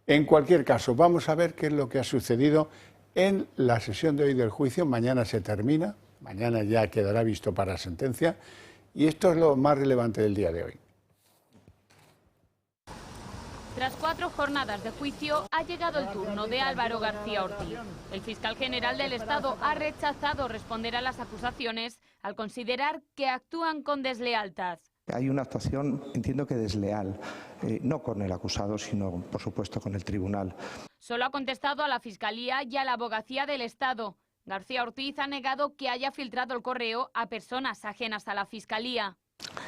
En cualquier caso, vamos a ver qué es lo que ha sucedido en la sesión de hoy del juicio. Mañana se termina. Mañana ya quedará visto para sentencia y esto es lo más relevante del día de hoy. Tras 4 jornadas de juicio ha llegado el turno de Álvaro García Ortiz. El fiscal general del Estado ha rechazado responder a las acusaciones al considerar que actúan con deslealtad. Hay una actuación, entiendo que desleal, no con el acusado, sino por supuesto con el tribunal. Solo ha contestado a la Fiscalía y a la Abogacía del Estado. García Ortiz ha negado que haya filtrado el correo a personas ajenas a la Fiscalía.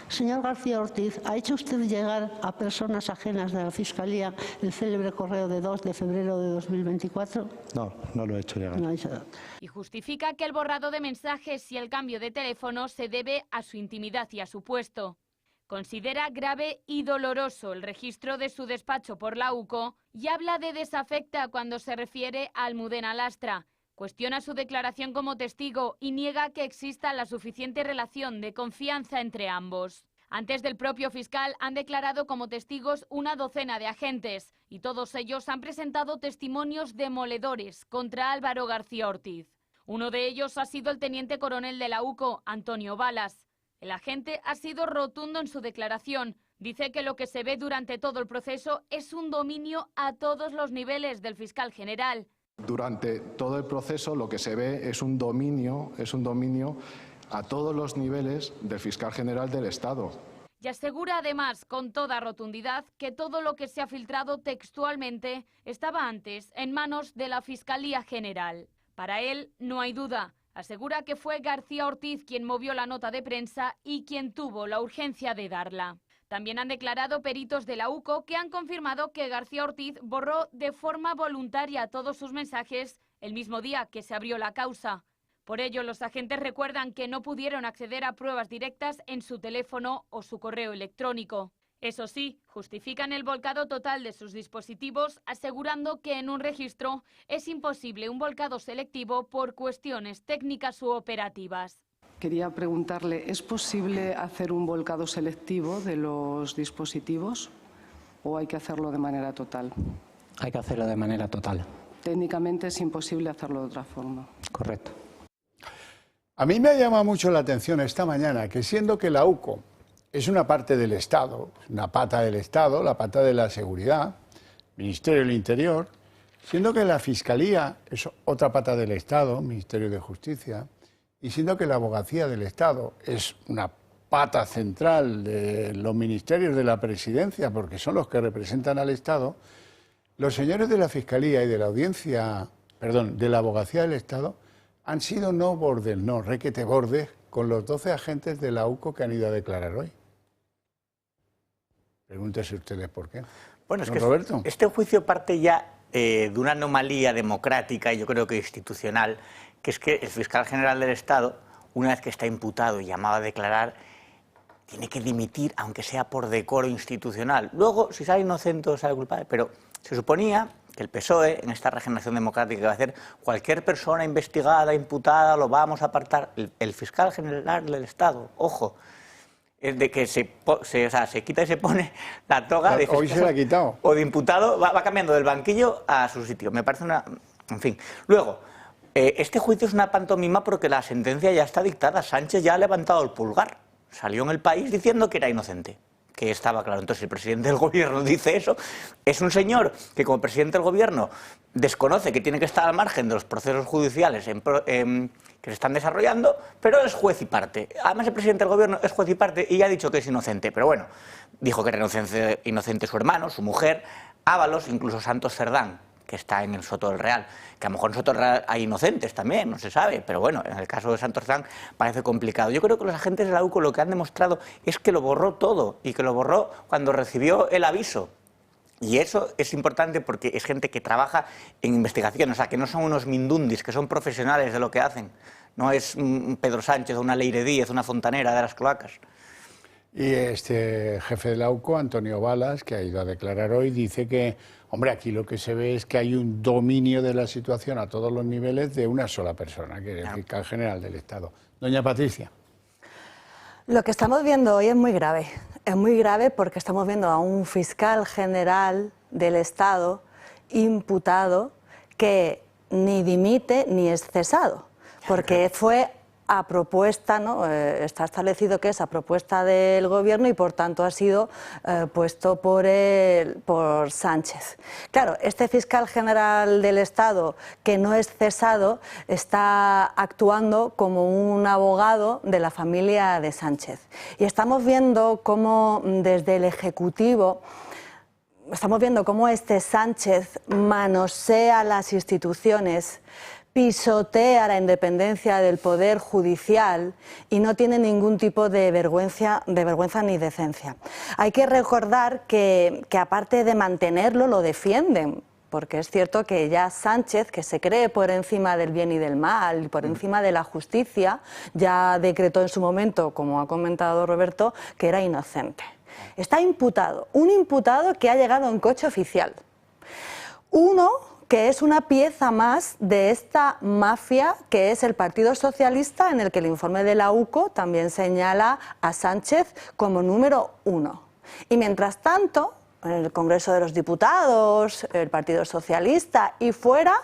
Señor García Ortiz, ¿ha hecho usted llegar a personas ajenas de la Fiscalía el célebre correo de 2 de febrero de 2024? No, no lo he hecho llegar. No ha hecho nada. Y justifica que el borrado de mensajes y el cambio de teléfono se debe a su intimidad y a su puesto. Considera grave y doloroso el registro de su despacho por la UCO y habla de desafecta cuando se refiere a Almudena Lastra. Cuestiona su declaración como testigo y niega que exista la suficiente relación de confianza entre ambos. Antes del propio fiscal han declarado como testigos una docena de agentes y todos ellos han presentado testimonios demoledores contra Álvaro García Ortiz. Uno de ellos ha sido el teniente coronel de la UCO, Antonio Balas. El agente ha sido rotundo en su declaración. Dice que lo que se ve durante todo el proceso es un dominio a todos los niveles del fiscal general. Durante todo el proceso lo que se ve es un dominio a todos los niveles del fiscal general del Estado. Y asegura además con toda rotundidad que todo lo que se ha filtrado textualmente estaba antes en manos de la Fiscalía General. Para él no hay duda. Asegura que fue García Ortiz quien movió la nota de prensa y quien tuvo la urgencia de darla. También han declarado peritos de la UCO que han confirmado que García Ortiz borró de forma voluntaria todos sus mensajes el mismo día que se abrió la causa. Por ello, los agentes recuerdan que no pudieron acceder a pruebas directas en su teléfono o su correo electrónico. Eso sí, justifican el volcado total de sus dispositivos, asegurando que en un registro es imposible un volcado selectivo por cuestiones técnicas u operativas. Quería preguntarle, ¿es posible hacer un volcado selectivo de los dispositivos o hay que hacerlo de manera total? Hay que hacerlo de manera total. Técnicamente es imposible hacerlo de otra forma. Correcto. A mí me ha llamado mucho la atención esta mañana que siendo que la UCO es una parte del Estado, una pata del Estado, la pata de la seguridad, Ministerio del Interior, siendo que la Fiscalía es otra pata del Estado, Ministerio de Justicia, y siendo que la Abogacía del Estado es una pata central de los ministerios de la Presidencia, porque son los que representan al Estado, los señores de la Fiscalía y de la Audiencia, perdón, de la Abogacía del Estado han sido no bordes, no requete bordes, con los 12 agentes de la UCO que han ido a declarar hoy. Pregúntese ustedes por qué. Bueno, es que Roberto. este juicio parte ya de una anomalía democrática y yo creo que institucional, que es que el fiscal general del Estado, una vez que está imputado y llamado a declarar, tiene que dimitir, aunque sea por decoro institucional. Luego, si sale inocente o sale culpable, pero se suponía que el PSOE, en esta regeneración democrática que va a hacer, cualquier persona investigada, imputada, lo vamos a apartar. El fiscal general del Estado, ojo, es de que se quita y se pone la toga de fiscal. Hoy se la ha quitado. O de imputado, va cambiando del banquillo a su sitio. Me parece una... En fin. Luego, este juicio es una pantomima porque la sentencia ya está dictada. Sánchez ya ha levantado el pulgar. Salió en El País diciendo que era inocente, que estaba claro. Entonces, si el presidente del gobierno dice eso, es un señor que como presidente del gobierno desconoce que tiene que estar al margen de los procesos judiciales que se están desarrollando, pero es juez y parte. Además, el presidente del gobierno es juez y parte y ya ha dicho que es inocente. Pero bueno, dijo que era inocente su hermano, su mujer, Ábalos, incluso Santos Cerdán, que está en el Soto del Real, que a lo mejor en Soto del Real hay inocentes también, no se sabe, pero bueno, en el caso de Santos Cerdán parece complicado. Yo creo que los agentes de la UCO lo que han demostrado es que lo borró todo y que lo borró cuando recibió el aviso. Y eso es importante porque es gente que trabaja en investigación, o sea, que no son unos mindundis, que son profesionales de lo que hacen. No es un Pedro Sánchez, una Leire Díez, una fontanera de las cloacas. Y este jefe de la UCO, Antonio Balas, que ha ido a declarar hoy, dice que, hombre, aquí lo que se ve es que hay un dominio de la situación a todos los niveles de una sola persona, que es el fiscal general del Estado. Doña Patricia. Lo que estamos viendo hoy es muy grave. Es muy grave porque estamos viendo a un fiscal general del Estado imputado que ni dimite ni es cesado, porque fue a propuesta, ¿no? Está establecido que es a propuesta del gobierno y por tanto ha sido puesto por Sánchez. Claro, este fiscal general del Estado que no es cesado está actuando como un abogado de la familia de Sánchez. Y estamos viendo cómo desde el Ejecutivo estamos viendo cómo este Sánchez manosea las instituciones, pisotea la independencia del Poder Judicial y no tiene ningún tipo de vergüenza ni decencia. Hay que recordar que aparte de mantenerlo, lo defienden, porque es cierto que ya Sánchez, que se cree por encima del bien y del mal, por encima de la justicia, ya decretó en su momento, como ha comentado Roberto, que era inocente. Está imputado, un imputado que ha llegado en coche oficial. Uno que es una pieza más de esta mafia que es el Partido Socialista, en el que el informe de la UCO también señala a Sánchez como número 1. Y mientras tanto, en el Congreso de los Diputados, el Partido Socialista y fuera,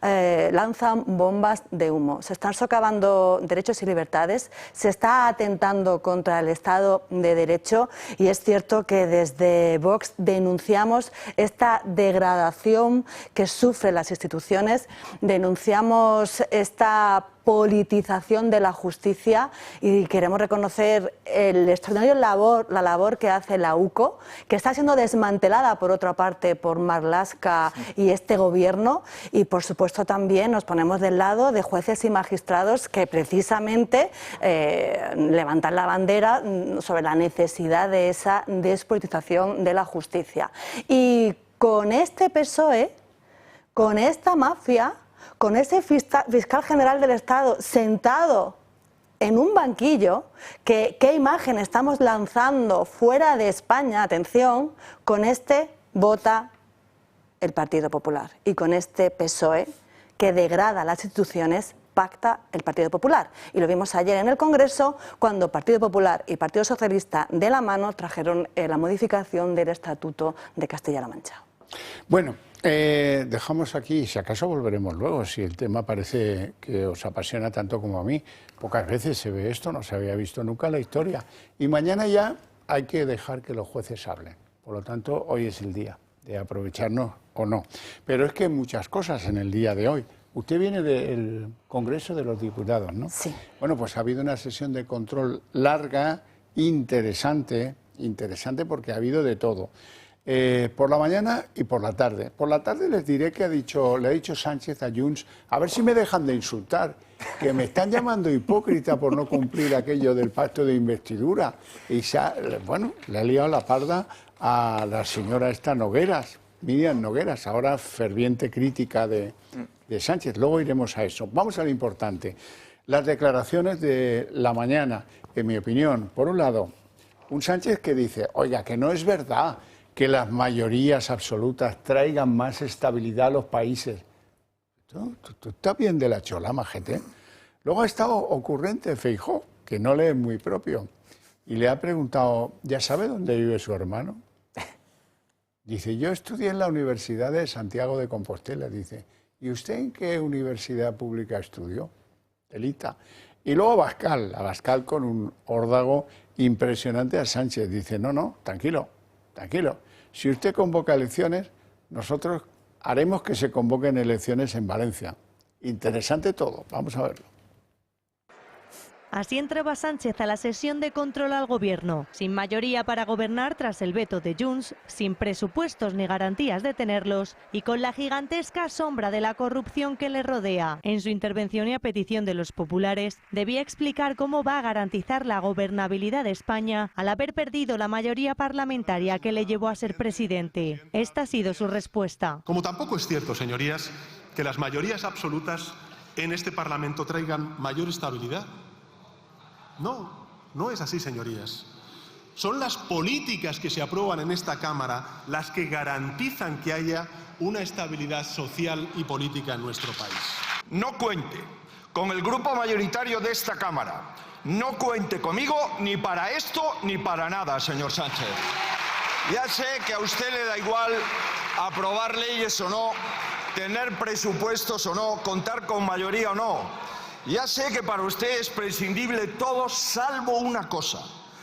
lanzan bombas de humo. Se están socavando derechos y libertades, se está atentando contra el Estado de Derecho y es cierto que desde Vox denunciamos esta degradación que sufren las instituciones, denunciamos esta politización de la justicia y queremos reconocer el extraordinario la labor que hace la UCO, que está siendo desmantelada por otra parte por Marlaska y este gobierno, y por supuesto también nos ponemos del lado de jueces y magistrados que precisamente levantan la bandera sobre la necesidad de esa despolitización de la justicia. Y con este PSOE, con esta mafia, con ese fiscal general del Estado sentado en un banquillo, ¿qué imagen estamos lanzando fuera de España? Atención, con este vota el Partido Popular y con este PSOE que degrada las instituciones pacta el Partido Popular. Y lo vimos ayer en el Congreso cuando Partido Popular y Partido Socialista de la mano trajeron la modificación del Estatuto de Castilla-La Mancha. Bueno, dejamos aquí, si acaso volveremos luego, si el tema parece que os apasiona tanto como a mí. Pocas veces se ve esto, no se había visto nunca en la historia. Y mañana ya hay que dejar que los jueces hablen. Por lo tanto, hoy es el día de aprovecharnos o no. Pero es que hay muchas cosas en el día de hoy. Usted viene del Congreso de los Diputados, ¿no? Sí. Bueno, pues ha habido una sesión de control larga, interesante porque ha habido de todo. Por la mañana y por la tarde. Por la tarde les diré que le ha dicho Sánchez a Junts, a ver si me dejan de insultar, que me están llamando hipócrita por no cumplir aquello del pacto de investidura. Y le ha liado la parda a la señora esta Nogueras, Miriam Nogueras, ahora ferviente crítica de Sánchez. Luego iremos a eso. Vamos a lo importante. Las declaraciones de la mañana, en mi opinión, por un lado, un Sánchez que dice, oiga, que no es verdad que las mayorías absolutas traigan más estabilidad a los países. Tú estás bien de la chola, majete. Luego ha estado ocurrente Feijóo, que no le es muy propio, y le ha preguntado, ¿ya sabe dónde vive su hermano? Dice, yo estudié en la Universidad de Santiago de Compostela. Dice, ¿y usted en qué universidad pública estudió? Telita. Y luego Abascal con un órdago impresionante a Sánchez. Dice, no, tranquilo. Si usted convoca elecciones, nosotros haremos que se convoquen elecciones en Valencia. Interesante todo, vamos a verlo. Así entraba Sánchez a la sesión de control al gobierno, sin mayoría para gobernar tras el veto de Junts, sin presupuestos ni garantías de tenerlos y con la gigantesca sombra de la corrupción que le rodea. En su intervención y a petición de los populares, debía explicar cómo va a garantizar la gobernabilidad de España al haber perdido la mayoría parlamentaria que le llevó a ser presidente. Esta ha sido su respuesta. Como tampoco es cierto, señorías, que las mayorías absolutas en este Parlamento traigan mayor estabilidad. No es así, señorías. Son las políticas que se aprueban en esta Cámara las que garantizan que haya una estabilidad social y política en nuestro país. No cuente con el grupo mayoritario de esta Cámara. No cuente conmigo ni para esto ni para nada, señor Sánchez. Ya sé que a usted le da igual aprobar leyes o no, tener presupuestos o no, contar con mayoría o no. Ya sé que para usted es prescindible todo salvo una cosa,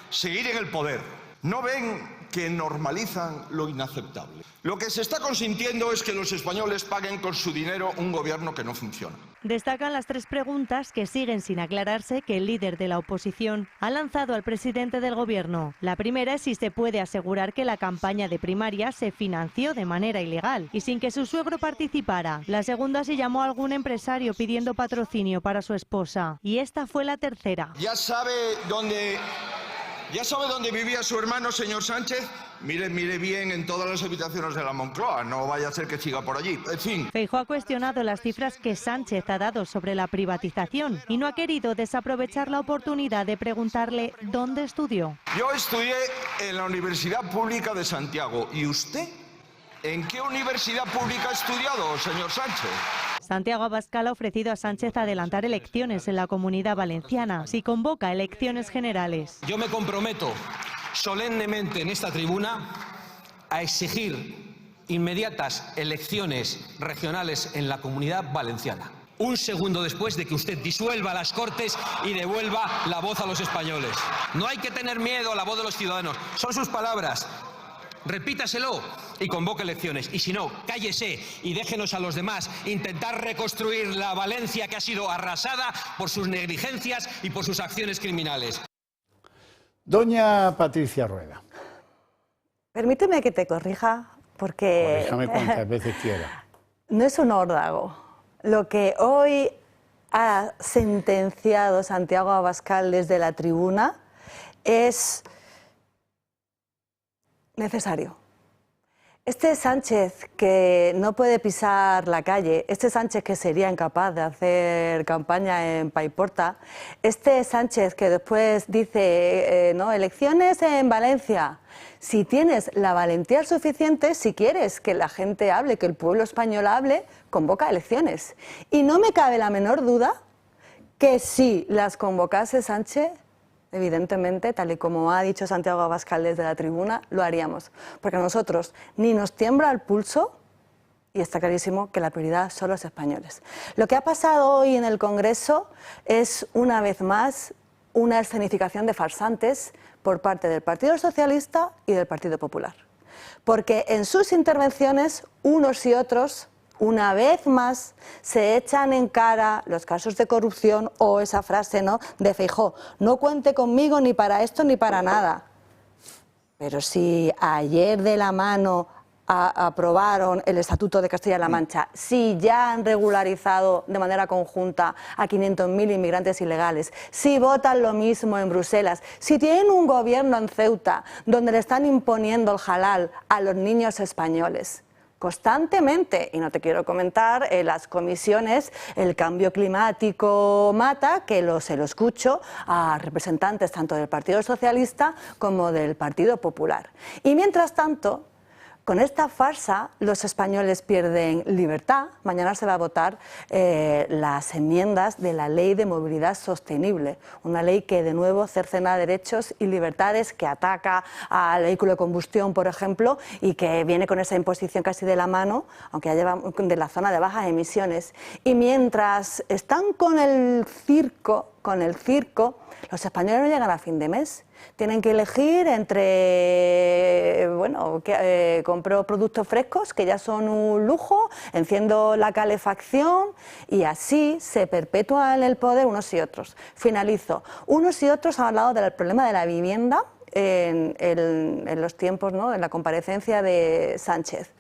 seguir en el poder. ¿No ven que normalizan lo inaceptable? Lo que se está consintiendo es que los españoles paguen con su dinero un gobierno que no funciona. Destacan las tres preguntas que siguen sin aclararse que el líder de la oposición ha lanzado al presidente del gobierno. La primera es si se puede asegurar que la campaña de primarias se financió de manera ilegal y sin que su suegro participara. La segunda si llamó a algún empresario pidiendo patrocinio para su esposa. Y esta fue la tercera. ¿Ya sabe dónde vivía su hermano, señor Sánchez? Mire bien en todas las habitaciones de la Moncloa, no vaya a ser que siga por allí. En fin. Feijóo ha cuestionado las cifras que Sánchez ha dado sobre la privatización y no ha querido desaprovechar la oportunidad de preguntarle dónde estudió. Yo estudié en la Universidad Pública de Santiago. ¿Y usted? ¿En qué universidad pública ha estudiado, señor Sánchez? Santiago Abascal ha ofrecido a Sánchez adelantar elecciones en la Comunidad Valenciana si convoca elecciones generales. Yo me comprometo solemnemente en esta tribuna a exigir inmediatas elecciones regionales en la Comunidad Valenciana. Un segundo después de que usted disuelva las Cortes y devuelva la voz a los españoles. No hay que tener miedo a la voz de los ciudadanos. Son sus palabras. Repítaselo y convoque elecciones. Y si no, cállese y déjenos a los demás intentar reconstruir la Valencia que ha sido arrasada por sus negligencias y por sus acciones criminales. Doña Patricia Rueda. Permíteme que te corrija, porque... Corríjame cuantas veces quiera. No es un órdago. Lo que hoy ha sentenciado Santiago Abascal desde la tribuna es necesario. Este Sánchez que no puede pisar la calle, este Sánchez que sería incapaz de hacer campaña en Paiporta, este Sánchez que después dice, no, elecciones en Valencia. Si tienes la valentía suficiente, si quieres que la gente hable, que el pueblo español hable, convoca elecciones. Y no me cabe la menor duda que si las convocase Sánchez, evidentemente, tal y como ha dicho Santiago Abascal desde la tribuna, lo haríamos. Porque a nosotros ni nos tiembla el pulso y está clarísimo que la prioridad son los españoles. Lo que ha pasado hoy en el Congreso es, una vez más, una escenificación de farsantes por parte del Partido Socialista y del Partido Popular. porque en sus intervenciones unos y otros, una vez más, se echan en cara los casos de corrupción o esa frase, ¿no?, de Feijóo: no cuente conmigo ni para esto ni para nada. Pero si ayer de la mano aprobaron el Estatuto de Castilla-La Mancha, si ya han regularizado de manera conjunta a 500.000 inmigrantes ilegales, si votan lo mismo en Bruselas, si tienen un gobierno en Ceuta donde le están imponiendo el halal a los niños españoles constantemente, y no te quiero comentar las comisiones, el cambio climático mata, que se lo escucho a representantes tanto del Partido Socialista como del Partido Popular. Y mientras tanto, con esta farsa, los españoles pierden libertad. Mañana se va a votar las enmiendas de la Ley de Movilidad Sostenible, una ley que de nuevo cercena derechos y libertades, que ataca al vehículo de combustión, por ejemplo, y que viene con esa imposición casi de la mano, aunque ya lleva de la zona de bajas emisiones. Y mientras están con el circo, los españoles no llegan a fin de mes. Tienen que elegir entre, bueno, compro productos frescos, que ya son un lujo, enciendo la calefacción, y así se perpetúan en el poder unos y otros. Finalizo. Unos y otros han hablado del problema de la vivienda en los tiempos, ¿no?, en la comparecencia de Sánchez.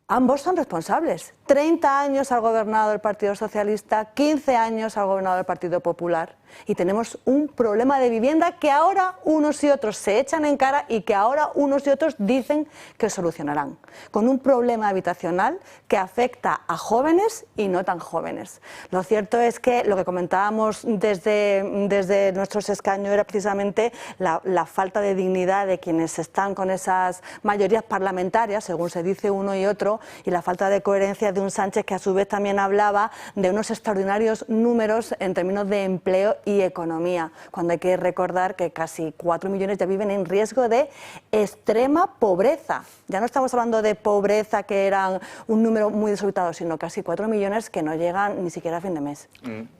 Ambos son responsables. 30 años ha gobernado el Partido Socialista, 15 años ha gobernado el Partido Popular, y tenemos un problema de vivienda que ahora unos y otros se echan en cara y que ahora unos y otros dicen que solucionarán, con un problema habitacional que afecta a jóvenes y no tan jóvenes. Lo cierto es que lo que comentábamos desde nuestros escaños era precisamente la falta de dignidad de quienes están con esas mayorías parlamentarias, según se dice uno y otro, y la falta de coherencia de un Sánchez que a su vez también hablaba de unos extraordinarios números en términos de empleo y economía, cuando hay que recordar que casi 4 millones ya viven en riesgo de extrema pobreza. Ya no estamos hablando de pobreza, que eran un número muy desorbitado, sino casi 4 millones que no llegan ni siquiera a fin de mes.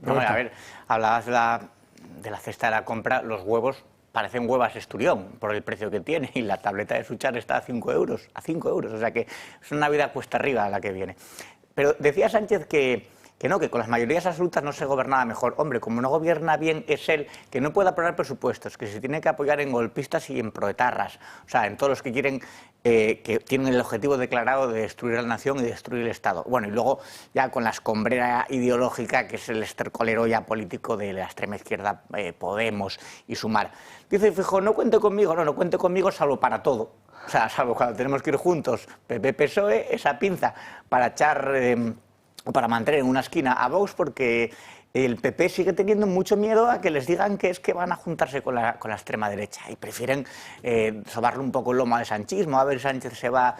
No, a ver, hablabas de la cesta de la compra, los huevos parecen huevas Esturión por el precio que tiene, y la tableta de Suchar está a 5 euros, o sea que es una vida cuesta arriba la que viene. Pero decía Sánchez que con las mayorías absolutas no se gobernaba mejor. Hombre, como no gobierna bien es él, que no puede aprobar presupuestos, que se tiene que apoyar en golpistas y en proetarras, o sea, en todos los que quieren, que tienen el objetivo declarado de destruir a la nación y destruir el Estado. Bueno, y luego ya con la escombrera ideológica, que es el estercolero ya político de la extrema izquierda, Podemos y Sumar. Dice Feijóo: no cuente conmigo, no cuente conmigo salvo para todo. O sea, salvo cuando tenemos que ir juntos, PP-PSOE, esa pinza para echar... para mantener en una esquina a Vox, porque el PP sigue teniendo mucho miedo a que les digan que es que van a juntarse con la extrema derecha, y prefieren sobarle un poco el lomo al sanchismo, a ver, Sánchez se va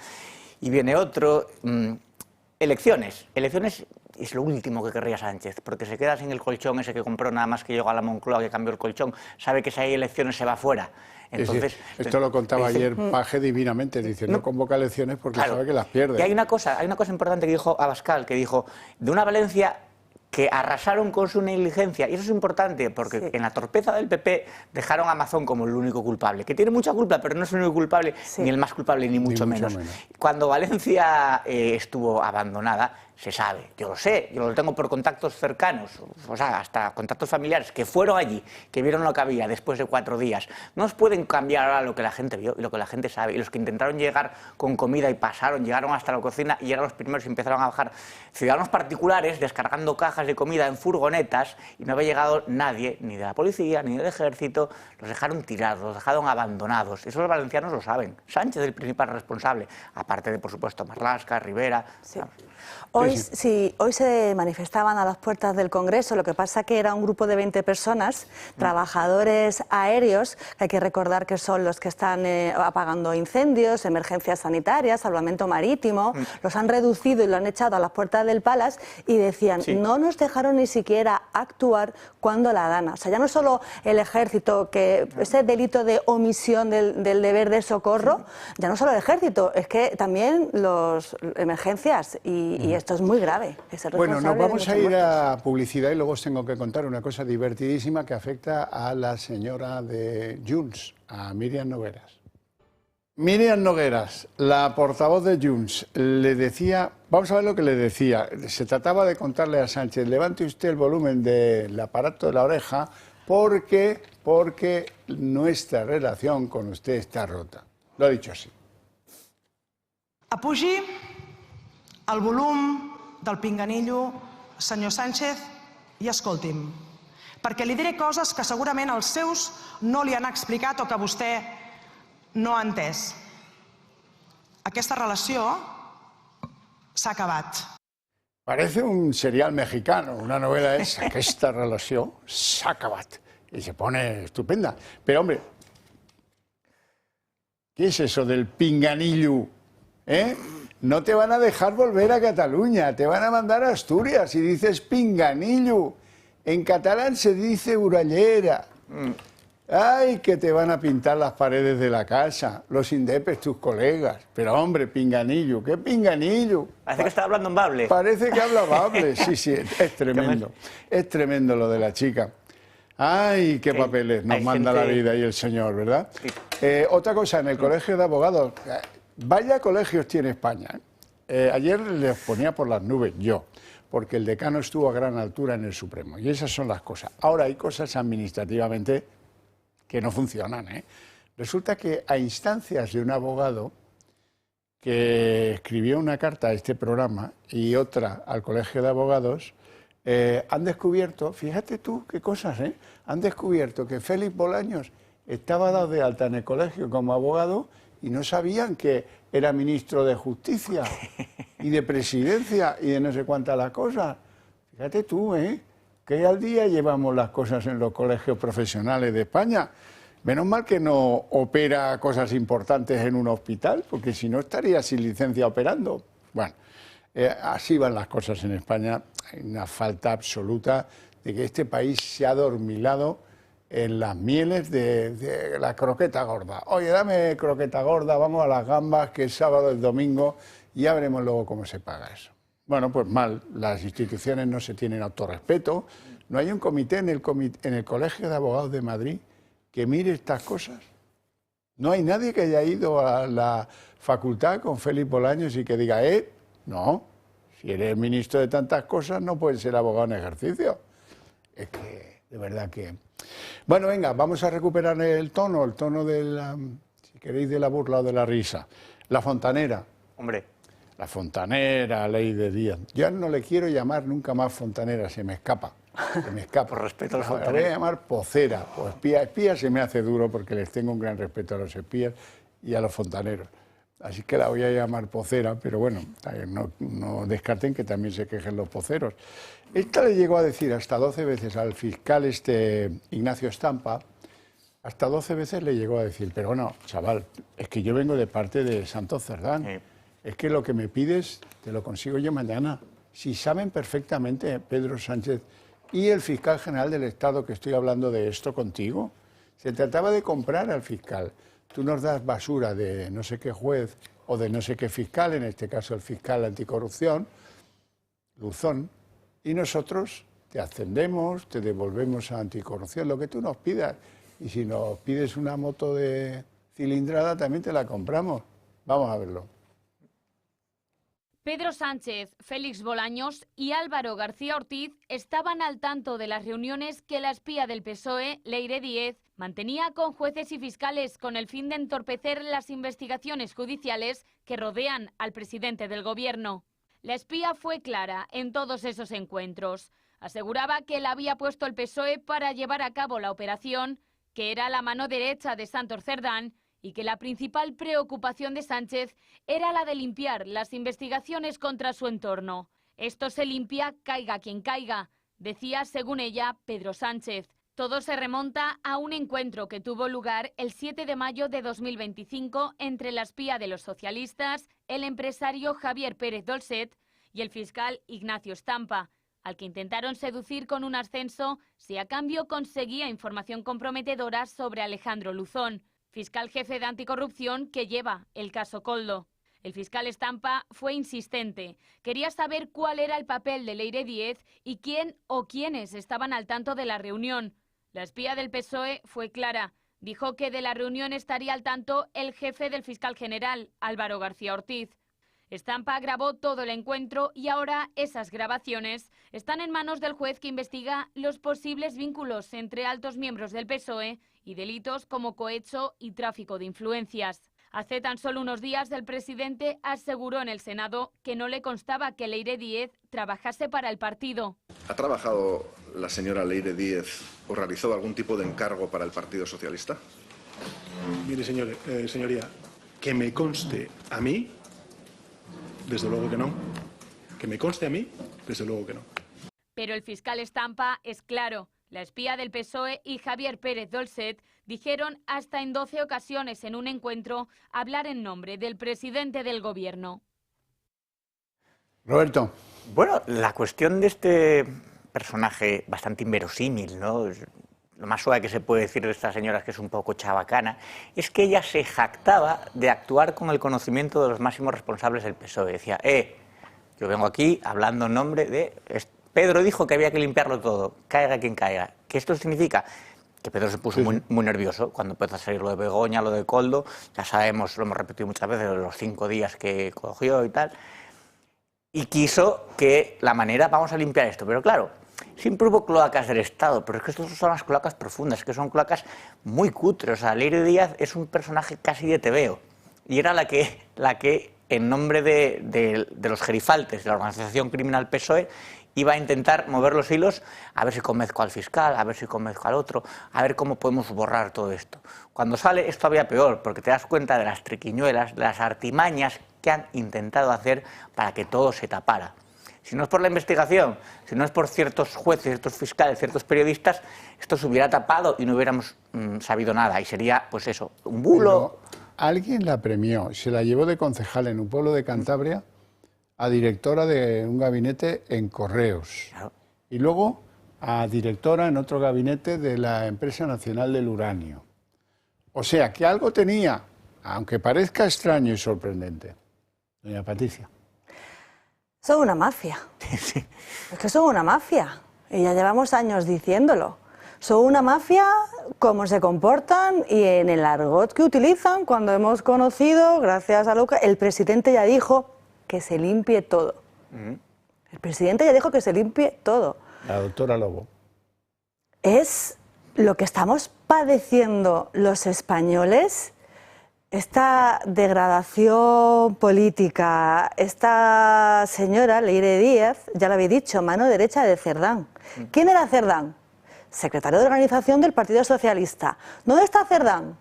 y viene otro. Elecciones es lo último que querría Sánchez, porque se queda sin el colchón ese que compró nada más que llegó a la Moncloa, que cambió el colchón, sabe que si hay elecciones se va fuera. Entonces, esto lo contaba ayer Paje divinamente, dice: no convoca elecciones porque sabe que las pierde. Y hay una cosa importante que dijo Abascal, que dijo de una Valencia que arrasaron con su negligencia, y eso es importante porque en la torpeza del PP dejaron a Amazon como el único culpable, que tiene mucha culpa, pero no es el único culpable, ni el más culpable, ni mucho menos. Cuando Valencia estuvo abandonada, se sabe, yo lo sé, yo lo tengo por contactos cercanos, o sea, hasta contactos familiares que fueron allí, que vieron lo que había después de 4 días. No os pueden cambiar ahora lo que la gente vio y lo que la gente sabe. Y los que intentaron llegar con comida y llegaron hasta la cocina y eran los primeros y empezaron a bajar ciudadanos particulares descargando cajas de comida en furgonetas, y no había llegado nadie, ni de la policía, ni del ejército, los dejaron tirados, los dejaron abandonados. Eso los valencianos lo saben. Sánchez es el principal responsable, aparte de, por supuesto, Marlaska, Rivera... Sí. Hoy se manifestaban a las puertas del Congreso, lo que pasa que era un grupo de 20 personas, trabajadores aéreos, que hay que recordar que son los que están apagando incendios, emergencias sanitarias, salvamento marítimo, los han reducido y lo han echado a las puertas del Palace, y decían, no nos dejaron ni siquiera actuar cuando la gana. O sea, ya no solo el ejército, que ese delito de omisión del deber de socorro, ya no solo el ejército, es que también las emergencias, y esto es muy grave. Bueno, nos vamos a ir a publicidad y luego os tengo que contar una cosa divertidísima que afecta a la señora de Junts, a Míriam Nogueras. Míriam Nogueras, la portavoz de Junts, le decía, vamos a ver lo que le decía, se trataba de contarle a Sánchez, levante usted el volumen del aparato de la oreja porque nuestra relación con usted está rota. Lo ha dicho así. Apugi el volum del pinganillo, senyor Sánchez, i escolti'm, perquè li diré coses que segurament els seus no li han explicat o que vostè no ha entès. Aquesta relació s'ha acabat. Parece un serial mexicano, una novela esa, que esta relación s'ha acabat. Y se pone estupenda. Pero, hombre, ¿qué es eso del pinganillo? No te van a dejar volver a Cataluña, te van a mandar a Asturias y dices pinganillo. En catalán se dice urallera. Ay, que te van a pintar las paredes de la casa, los indepes, tus colegas. Pero, hombre, pinganillo, ¿qué pinganillo? Parece que está hablando en bable. Parece que habla bable, sí, es tremendo. Es tremendo lo de la chica. Ay, qué papeles nos manda la vida y el señor, ¿verdad? Otra cosa, en el colegio de abogados, vaya colegios tiene España. Ayer les ponía por las nubes yo, porque el decano estuvo a gran altura en el Supremo. Y esas son las cosas. Ahora hay cosas administrativamente que no funcionan. Resulta que a instancias de un abogado que escribió una carta a este programa y otra al Colegio de Abogados, han descubierto, fíjate tú qué cosas, han descubierto que Félix Bolaños estaba dado de alta en el colegio como abogado y no sabían que era ministro de Justicia y de Presidencia y de no sé cuántas las cosas. Fíjate tú, que al día llevamos las cosas en los colegios profesionales de España. Menos mal que no opera cosas importantes en un hospital, porque si no estaría sin licencia operando. Bueno, así van las cosas en España. Hay una falta absoluta de que este país se ha adormilado en las mieles de la croqueta gorda. Oye, dame croqueta gorda, vamos a las gambas, que es sábado, el domingo, y ya veremos luego cómo se paga eso. Bueno, pues mal, las instituciones no se tienen autorrespeto, no hay un comité en el Colegio de Abogados de Madrid que mire estas cosas. No hay nadie que haya ido a la facultad con Félix Bolaños y que diga, no, si eres ministro de tantas cosas no puedes ser abogado en ejercicio. Es que, de verdad que... Bueno, venga, vamos a recuperar el tono de la, si queréis, de la burla o de la risa. La fontanera. Hombre. La fontanera, Ley de Díaz. Yo no le quiero llamar nunca más fontanera, se me escapa. Se me escapa. Por respeto a los fontaneros. La voy a llamar pocera o espía. Espía se me hace duro porque les tengo un gran respeto a los espías y a los fontaneros. Así que la voy a llamar pocera, pero bueno, no descarten que también se quejen los poceros. Esta le llegó a decir hasta 12 veces al fiscal Ignacio Estampa, hasta 12 veces le llegó a decir, pero bueno, chaval, es que yo vengo de parte de Santos Cerdán, es que lo que me pides te lo consigo yo mañana. Si saben perfectamente Pedro Sánchez y el fiscal general del Estado que estoy hablando de esto contigo, se trataba de comprar al fiscal. Tú nos das basura de no sé qué juez o de no sé qué fiscal, en este caso el fiscal anticorrupción, Luzón, y nosotros te ascendemos, te devolvemos a anticorrupción, lo que tú nos pidas. Y si nos pides una moto de cilindrada, también te la compramos. Vamos a verlo. Pedro Sánchez, Félix Bolaños y Álvaro García Ortiz estaban al tanto de las reuniones que la espía del PSOE, Leire Díez, mantenía con jueces y fiscales con el fin de entorpecer las investigaciones judiciales que rodean al presidente del gobierno. La espía fue clara en todos esos encuentros. Aseguraba que la había puesto el PSOE para llevar a cabo la operación, que era la mano derecha de Santos Cerdán, y que la principal preocupación de Sánchez era la de limpiar las investigaciones contra su entorno. Esto se limpia caiga quien caiga, decía, según ella, Pedro Sánchez. Todo se remonta a un encuentro que tuvo lugar el 7 de mayo de 2025 entre la espía de los socialistas, el empresario Javier Pérez Dolcet y el fiscal Ignacio Estampa, al que intentaron seducir con un ascenso si a cambio conseguía información comprometedora sobre Alejandro Luzón, fiscal jefe de anticorrupción que lleva el caso Koldo. El fiscal Estampa fue insistente. Quería saber cuál era el papel de Leire Díez y quién o quiénes estaban al tanto de la reunión. La espía del PSOE fue clara. Dijo que de la reunión estaría al tanto el jefe del fiscal general, Álvaro García Ortiz. Estampa grabó todo el encuentro y ahora esas grabaciones están en manos del juez que investiga los posibles vínculos entre altos miembros del PSOE y delitos como cohecho y tráfico de influencias. Hace tan solo unos días el presidente aseguró en el Senado que no le constaba que Leire Díez trabajase para el partido. ¿Ha trabajado la señora Leire Díez o realizó algún tipo de encargo para el Partido Socialista? Mire, señoría, que me conste a mí, desde luego que no. Que me conste a mí, desde luego que no. Pero el fiscal Estampa es claro. La espía del PSOE y Javier Pérez Dolcet dijeron hasta en 12 ocasiones en un encuentro hablar en nombre del presidente del gobierno. Roberto. Bueno, la cuestión de este personaje bastante inverosímil, ¿no? Lo más suave que se puede decir de esta señora, que es un poco chabacana, es que ella se jactaba de actuar con el conocimiento de los máximos responsables del PSOE. Decía, yo vengo aquí hablando en nombre de... Pedro dijo que había que limpiarlo todo, caiga quien caiga. ¿Qué esto significa? Que Pedro se puso muy nervioso cuando empezó a salir lo de Begoña, lo de Koldo. Ya sabemos, lo hemos repetido muchas veces, los 5 días que cogió y tal. Y quiso que la manera, vamos a limpiar esto. Pero claro, siempre hubo cloacas del Estado, pero es que estas son las cloacas profundas, que son cloacas muy cutres. O sea, Leire Díaz es un personaje casi de tebeo. Y era la que en nombre de los gerifaltes de la organización criminal PSOE, iba a intentar mover los hilos, a ver si convenzco al fiscal, a ver si convenzco al otro, a ver cómo podemos borrar todo esto. Cuando sale es todavía peor, porque te das cuenta de las triquiñuelas, de las artimañas que han intentado hacer para que todo se tapara. Si no es por la investigación, si no es por ciertos jueces, ciertos fiscales, ciertos periodistas, esto se hubiera tapado y no hubiéramos sabido nada. Y sería, pues eso, un bulo. Pero alguien la premió, se la llevó de concejal en un pueblo de Cantabria a directora de un gabinete en Correos. Claro. Y luego a directora en otro gabinete de la Empresa Nacional del Uranio. O sea, que algo tenía, aunque parezca extraño y sorprendente. Doña Patricia. Son una mafia. Sí. Es que son una mafia. Y ya llevamos años diciéndolo. Son una mafia, cómo se comportan y en el argot que utilizan. Cuando hemos conocido, gracias a Lucas, el presidente ya dijo que se limpie todo. El presidente ya dijo que se limpie todo. La doctora Lobo. Es lo que estamos padeciendo los españoles, esta degradación política. Esta señora, Leire Díaz, ya lo había dicho, mano derecha de Cerdán. ¿Quién era Cerdán? Secretario de organización del Partido Socialista. ¿Dónde está Cerdán?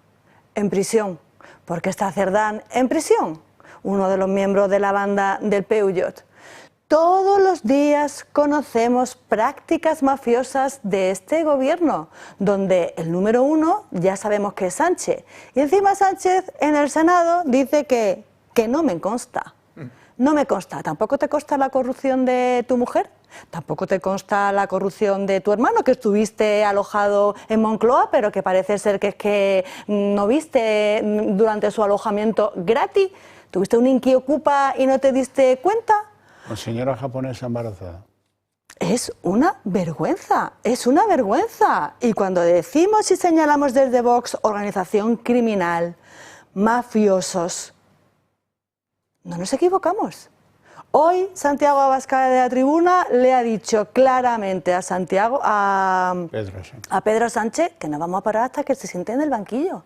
En prisión. ¿Por qué está Cerdán en prisión? Uno de los miembros de la banda del Peugeot. Todos los días conocemos prácticas mafiosas de este gobierno, donde el número 1 ya sabemos que es Sánchez. Y encima Sánchez en el Senado dice que no me consta. No me consta. ¿Tampoco te consta la corrupción de tu mujer? ¿Tampoco te consta la corrupción de tu hermano, que estuviste alojado en Moncloa, pero que parece ser que es que no viste durante su alojamiento gratis? ¿Tuviste un inquiocupa y no te diste cuenta? ¿O señora japonesa embarazada? Es una vergüenza, es una vergüenza. Y cuando decimos y señalamos desde Vox organización criminal, mafiosos, no nos equivocamos. Hoy Santiago Abascal de la tribuna le ha dicho claramente a Pedro Sánchez que no vamos a parar hasta que se siente en el banquillo.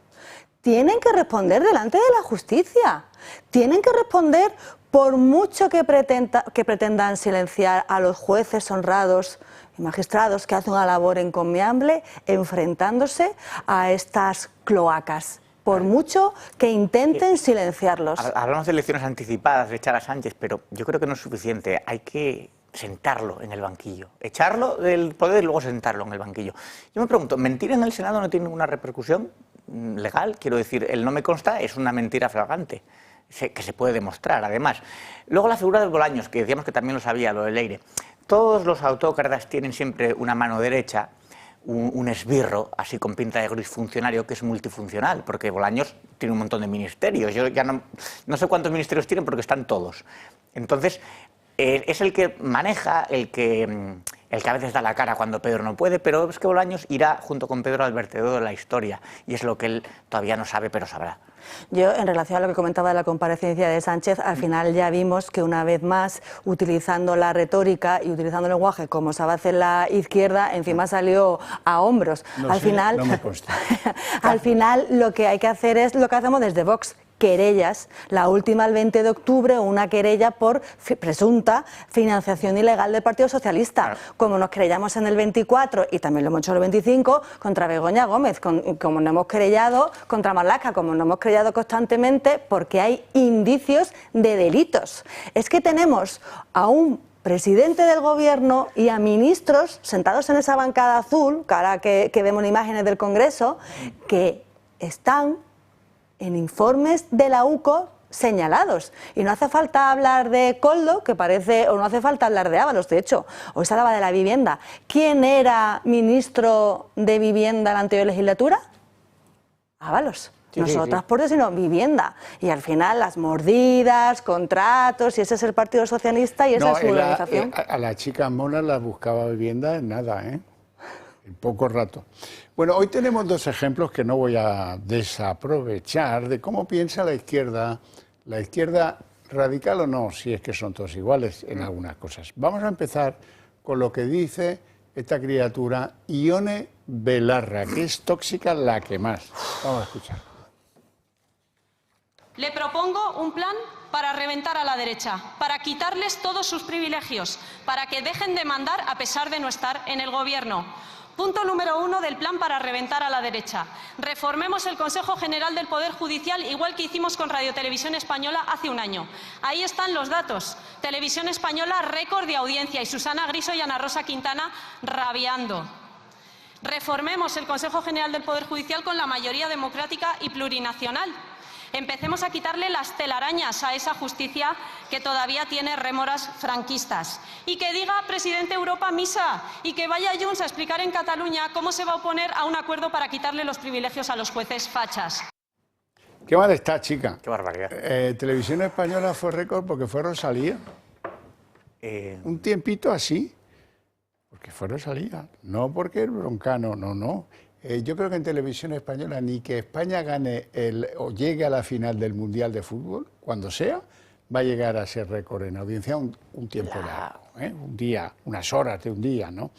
Tienen que responder delante de la justicia. Tienen que responder por mucho que pretendan silenciar a los jueces honrados y magistrados que hacen una labor encomiable enfrentándose a estas cloacas. Por mucho que intenten silenciarlos. Hablamos de elecciones anticipadas, de echar a Sánchez, pero yo creo que no es suficiente. Hay que sentarlo en el banquillo. Echarlo del poder y luego sentarlo en el banquillo. Yo me pregunto, ¿mentir en el Senado no tiene ninguna repercusión legal? Quiero decir, el no me consta es una mentira flagrante, que se puede demostrar, además. Luego la figura de Bolaños, que decíamos que también lo sabía, lo de Leire. Todos los autócratas tienen siempre una mano derecha, un esbirro, así con pinta de gris funcionario, que es multifuncional, porque Bolaños tiene un montón de ministerios. Yo ya no sé cuántos ministerios tienen porque están todos. Entonces, es el que maneja, el que el que a veces da la cara cuando Pedro no puede, pero es que Bolaños irá junto con Pedro al vertedero de la historia, y es lo que él todavía no sabe, pero sabrá. Yo, en relación a lo que comentaba de la comparecencia de Sánchez, al final ya vimos que una vez más, utilizando la retórica y utilizando el lenguaje como sabe hacer la izquierda, encima salió a hombros. No sé, no me consta. Al final lo que hay que hacer es lo que hacemos desde Vox. Querellas, la última el 20 de octubre, una querella por presunta financiación ilegal del Partido Socialista, como nos querellamos en el 24 y también lo hemos hecho en el 25 contra Begoña Gómez, como nos hemos querellado contra Marlaska, como nos hemos querellado constantemente porque hay indicios de delitos. Es que tenemos a un presidente del gobierno y a ministros sentados en esa bancada azul, que ahora que vemos imágenes del Congreso, que están en informes de la UCO señalados. Y no hace falta hablar de Koldo, que parece, o no hace falta hablar de Ábalos, de hecho, hoy se hablaba de la vivienda. ¿Quién era ministro de vivienda en la anterior legislatura? Ábalos. Sí, no solo sí. transporte, sino vivienda. Y al final las mordidas, contratos, y ese es el Partido Socialista y esa es su organización. A la chica mona la buscaba vivienda en nada, ¿eh? En poco rato. Bueno, hoy tenemos dos ejemplos que no voy a desaprovechar de cómo piensa la izquierda radical o no, si es que son todos iguales en algunas cosas. Vamos a empezar con lo que dice esta criatura, Ione Belarra, que es tóxica la que más. Vamos a escuchar. Le propongo un plan para reventar a la derecha, para quitarles todos sus privilegios, para que dejen de mandar a pesar de no estar en el gobierno. Punto número 1 del plan para reventar a la derecha. Reformemos el Consejo General del Poder Judicial, igual que hicimos con Radio Televisión Española hace un año. Ahí están los datos. Televisión Española, récord de audiencia, y Susana Griso y Ana Rosa Quintana rabiando. Reformemos el Consejo General del Poder Judicial con la mayoría democrática y plurinacional. Empecemos a quitarle las telarañas a esa justicia que todavía tiene rémoras franquistas. Y que diga presidente Europa misa, y que vaya Junts a explicar en Cataluña cómo se va a oponer a un acuerdo para quitarle los privilegios a los jueces fachas. Qué mal está, chica. Qué barbaridad. Televisión Española fue récord porque fue Rosalía. Un tiempito así, porque fue Rosalía. No porque el Broncano, no. Yo creo que en Televisión Española ni que España gane o llegue a la final del Mundial de Fútbol, cuando sea, va a llegar a ser récord en audiencia un tiempo largo, ¿eh? Un día, unas horas de un día, ¿no?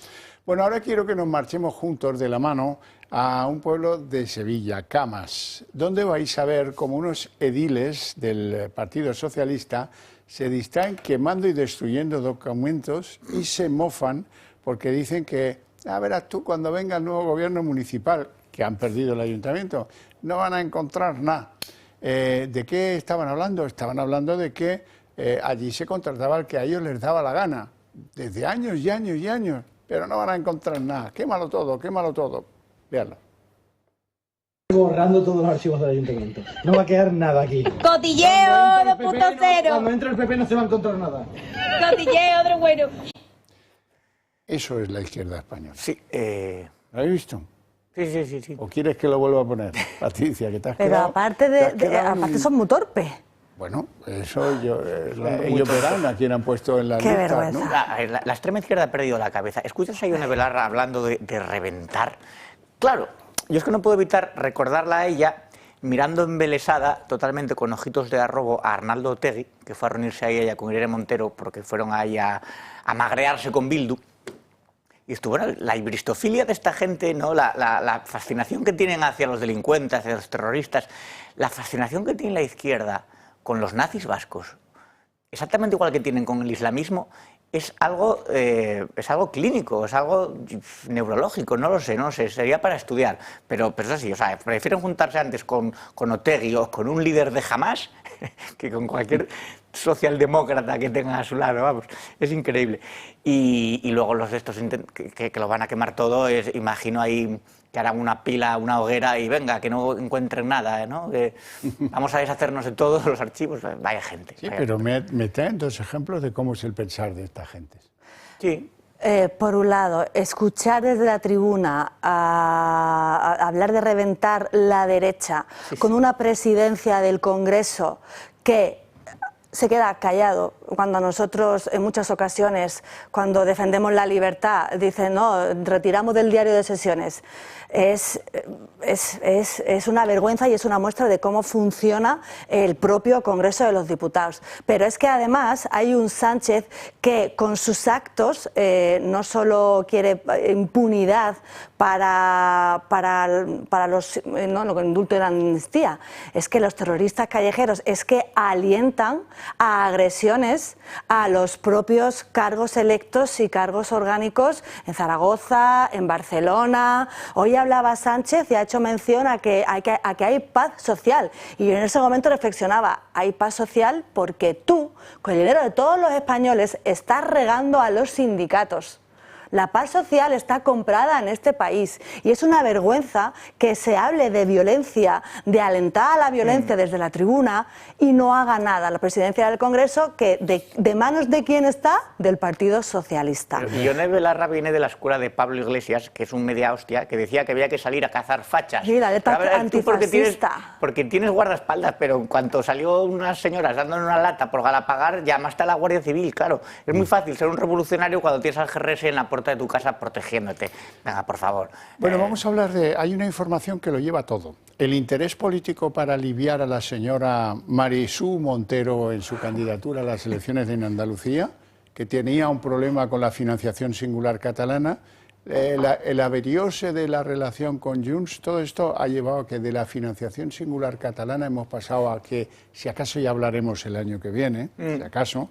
Bueno, ahora quiero que nos marchemos juntos de la mano a un pueblo de Sevilla, Camas, donde vais a ver cómo unos ediles del Partido Socialista se distraen quemando y destruyendo documentos y se mofan porque dicen que verás tú, cuando venga el nuevo gobierno municipal, que han perdido el ayuntamiento, no van a encontrar nada. ¿De qué estaban hablando? Estaban hablando de que allí se contrataba al que a ellos les daba la gana, desde años y años y años, pero no van a encontrar nada. Quémalo todo, quémalo todo. Véanlo. Borrando todos los archivos del ayuntamiento. No va a quedar nada aquí. Cotilleo 2.0. Cuando entre el PP no se va a encontrar nada. Cotilleo, otro bueno. Eso es la izquierda española. Sí. ¿Lo habéis visto? Sí. ¿O quieres que lo vuelva a poner, Patricia, que te has Pero quedado? aparte son muy torpes. Bueno, eso ellos verán a quién han puesto en la Qué lista, vergüenza. ¿no? La extrema izquierda ha perdido la cabeza. Escuchas a Ione Belarra hablando de reventar. Claro, yo es que no puedo evitar recordarla a ella mirando embelesada, totalmente con ojitos de arrobo, a Arnaldo Otegi, que fue a reunirse ahí ella con Irene Montero porque fueron ahí a magrearse con Bildu. Y esto, bueno, la hibristofilia de esta gente, ¿no? La fascinación que tienen hacia los delincuentes, hacia los terroristas, la fascinación que tiene la izquierda con los nazis vascos, exactamente igual que tienen con el islamismo, es algo clínico, es algo neurológico, no lo sé, sería para estudiar. Pero eso sí, o sea, prefieren juntarse antes con Otegi o con un líder de Hamás que con cualquier socialdemócrata que tengan a su lado, vamos, es increíble. Y luego los de estos que lo van a quemar todo, imagino ahí que harán una pila, una hoguera y venga, que no encuentren nada, ¿no? Que vamos a deshacernos de todos los archivos, vaya gente. Sí, pero me traen dos ejemplos de cómo es el pensar de esta gente. Sí. Por un lado, escuchar desde la tribuna a hablar de reventar la derecha con una presidencia del Congreso que se queda callado cuando nosotros en muchas ocasiones, cuando defendemos la libertad, dicen no, retiramos del diario de sesiones, es una vergüenza y es una muestra de cómo funciona el propio Congreso de los Diputados. Pero es que además hay un Sánchez que con sus actos no solo quiere impunidad para los lo que indulto de la amnistía, es que los terroristas callejeros es que alientan a agresiones a los propios cargos electos y cargos orgánicos en Zaragoza, en Barcelona. Hoy hablaba Sánchez y ha hecho mención a que hay paz social. Y yo en ese momento reflexionaba, hay paz social porque tú, con el dinero de todos los españoles, estás regando a los sindicatos. La paz social está comprada en este país y es una vergüenza que se hable de violencia, de alentar a la violencia desde la tribuna y no haga nada la presidencia del Congreso, que de manos de quién está, del Partido Socialista. Ione Belarra viene de la escuela de Pablo Iglesias, que es un media hostia, que decía que había que salir a cazar fachas. Sí, la letra antifascista. Porque tienes guardaespaldas, pero en cuanto salió unas señoras dándole una lata por Galapagar, llamaste a la Guardia Civil, claro. Es muy fácil ser un revolucionario cuando tienes al GRS en la puerta de tu casa protegiéndote. Venga, por favor. Bueno, vamos a hablar de... Hay una información que lo lleva todo. El interés político para aliviar a la señora Marisú Montero en su candidatura a las elecciones en Andalucía, que tenía un problema con la financiación singular catalana, el averiarse de la relación con Junts, todo esto ha llevado a que de la financiación singular catalana hemos pasado a que, si acaso ya hablaremos el año que viene, si acaso.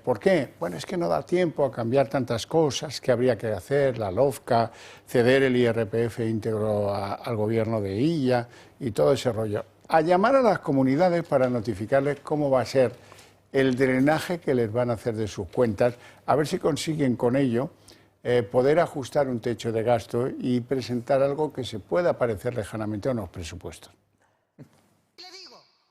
¿Por qué? Bueno, es que no da tiempo a cambiar tantas cosas que habría que hacer, la LOFCA, ceder el IRPF íntegro al gobierno de Illa y todo ese rollo. A llamar a las comunidades para notificarles cómo va a ser el drenaje que les van a hacer de sus cuentas, a ver si consiguen con ello poder ajustar un techo de gasto y presentar algo que se pueda parecer lejanamente a unos presupuestos.